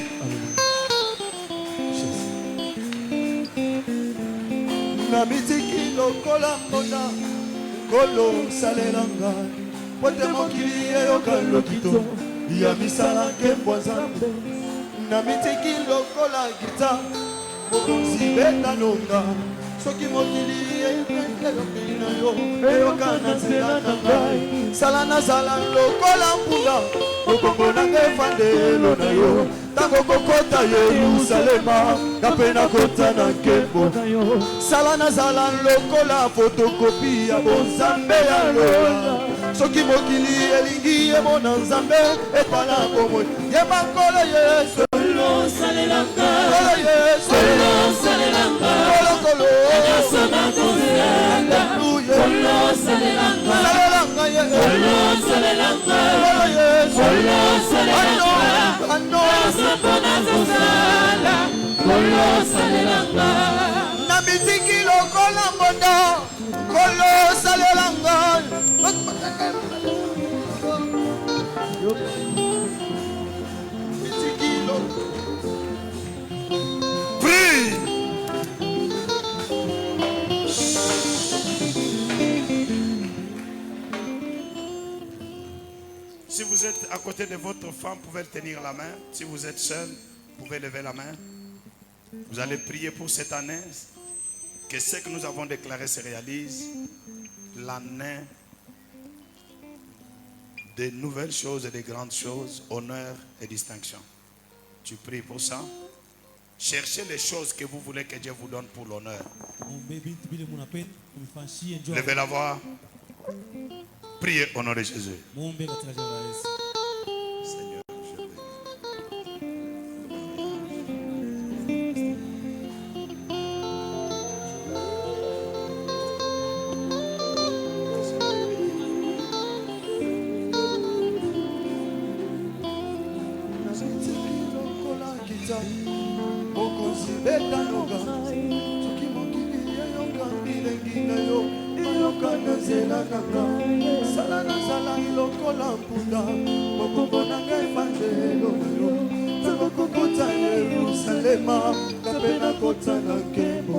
Na mitiki lokola mbona kolo salelanga pote mokili eyoka lokito ya misala nkembwa nzambe na mitiki lokola gita mokonzi beta nonga soki mokili eyoki na yo eyoka na nzela na ngai sala nazala lokola mpunda mokongo na ngai efandelo na yo tango kokota Yerusalema kape na kota na nkembo na yo sala nazala lokola fotokopi ya bonzambe ya lola soki mokili elingi emona nzambe epala bomoi yeba nkolo Yesu kolo salelanga kolo Yesu kolo salelanga kolo nyonso na kosenga kolo salelanga salelanga Yesu kolo salelanga kolo Yesu kolo salelanga sapona zozala kolo salelanga na mitiki lokola mbonda kolo salelanga mitiki lokola. Prie. Si vous êtes à côté de votre femme, vous pouvez tenir la main. Si vous êtes seul, vous pouvez lever la main. Vous allez prier pour cette année. Que ce que nous avons déclaré se réalise. L'année de nouvelles choses et de grandes choses, honneur et distinction. Tu pries pour ça. Cherchez les choses que vous voulez que Dieu vous donne pour l'honneur. Levez la voix. Priez au nom de Jésus. Seigneur, je prie. ozelaka nga sala nazala lokola mpunda mokongo na ngai evangelelo nakokota Yerusalema kape nakota na nkembo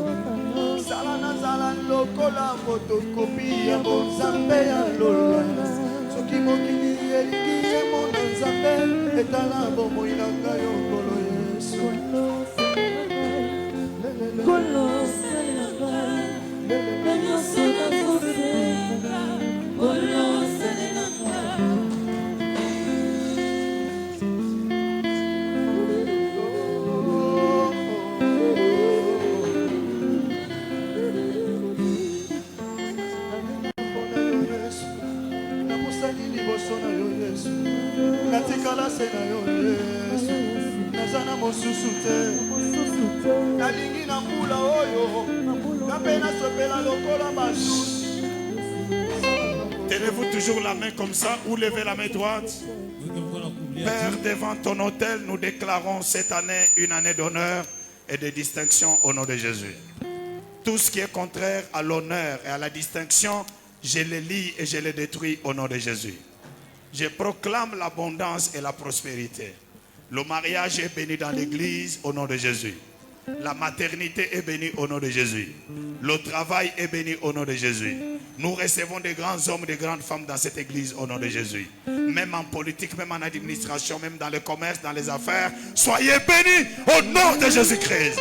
sala nazala lokola fotokopi ya bonzambe ya lola soki mokili elingi emona nzambe etala bomoi na ngai yo nkolo Yesu natikala se na yo Yesu naza na mosusu te nalingi na mbula oyo kape nasopela lokola basusi. Tenez-vous toujours la main comme ça ou levez la main droite. Père, devant ton autel, nous déclarons cette année une année d'honneur et de distinction au nom de Jésus. Tout ce qui est contraire à l'honneur et à la distinction, je les lie et je les détruis au nom de Jésus. Je proclame l'abondance et la prospérité. Le mariage est béni dans l'église au nom de Jésus. La maternité est bénie au nom de Jésus. Le travail est béni au nom de Jésus. Nous recevons des grands hommes, des grandes femmes dans cette église au nom de Jésus. Même en politique, même en administration, même dans le commerce, dans les affaires. Soyez bénis au nom de Jésus-Christ.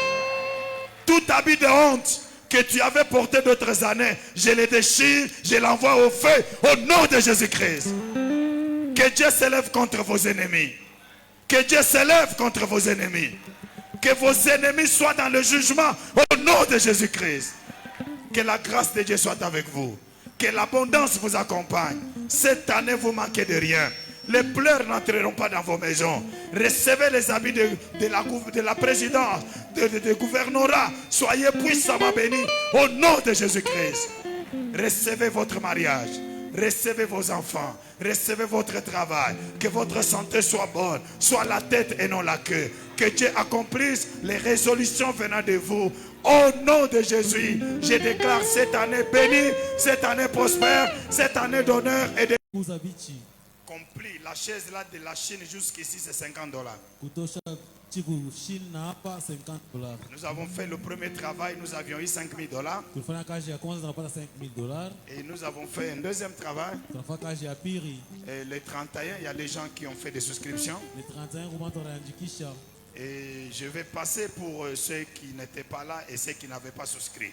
Tout habit de honte que tu avais porté d'autres années, je le déchire, je l'envoie au feu au nom de Jésus-Christ. Que Dieu s'élève contre vos ennemis. Que Dieu s'élève contre vos ennemis. Que vos ennemis soient dans le jugement au nom de Jésus-Christ. Que la grâce de Dieu soit avec vous. Que l'abondance vous accompagne. Cette année, vous manquez de rien. Les pleurs n'entreront pas dans vos maisons. Recevez les habits de la présidence, de gouvernorat. Soyez puissamment bénis au nom de Jésus-Christ. Recevez votre mariage. Recevez vos enfants, recevez votre travail, que votre santé soit bonne, soit la tête et non la queue. Que Dieu accomplisse les résolutions venant de vous. Au nom de Jésus, je déclare cette année bénie, cette année prospère, cette année d'honneur et de... Compris, la chaise là de la Chine jusqu'ici c'est $50. Nous avons fait le premier travail, nous avions eu $5,000. Et nous avons fait un deuxième travail. Et les 31, il y a des gens qui ont fait des souscriptions. Et je vais passer pour ceux qui n'étaient pas là et ceux qui n'avaient pas souscrit.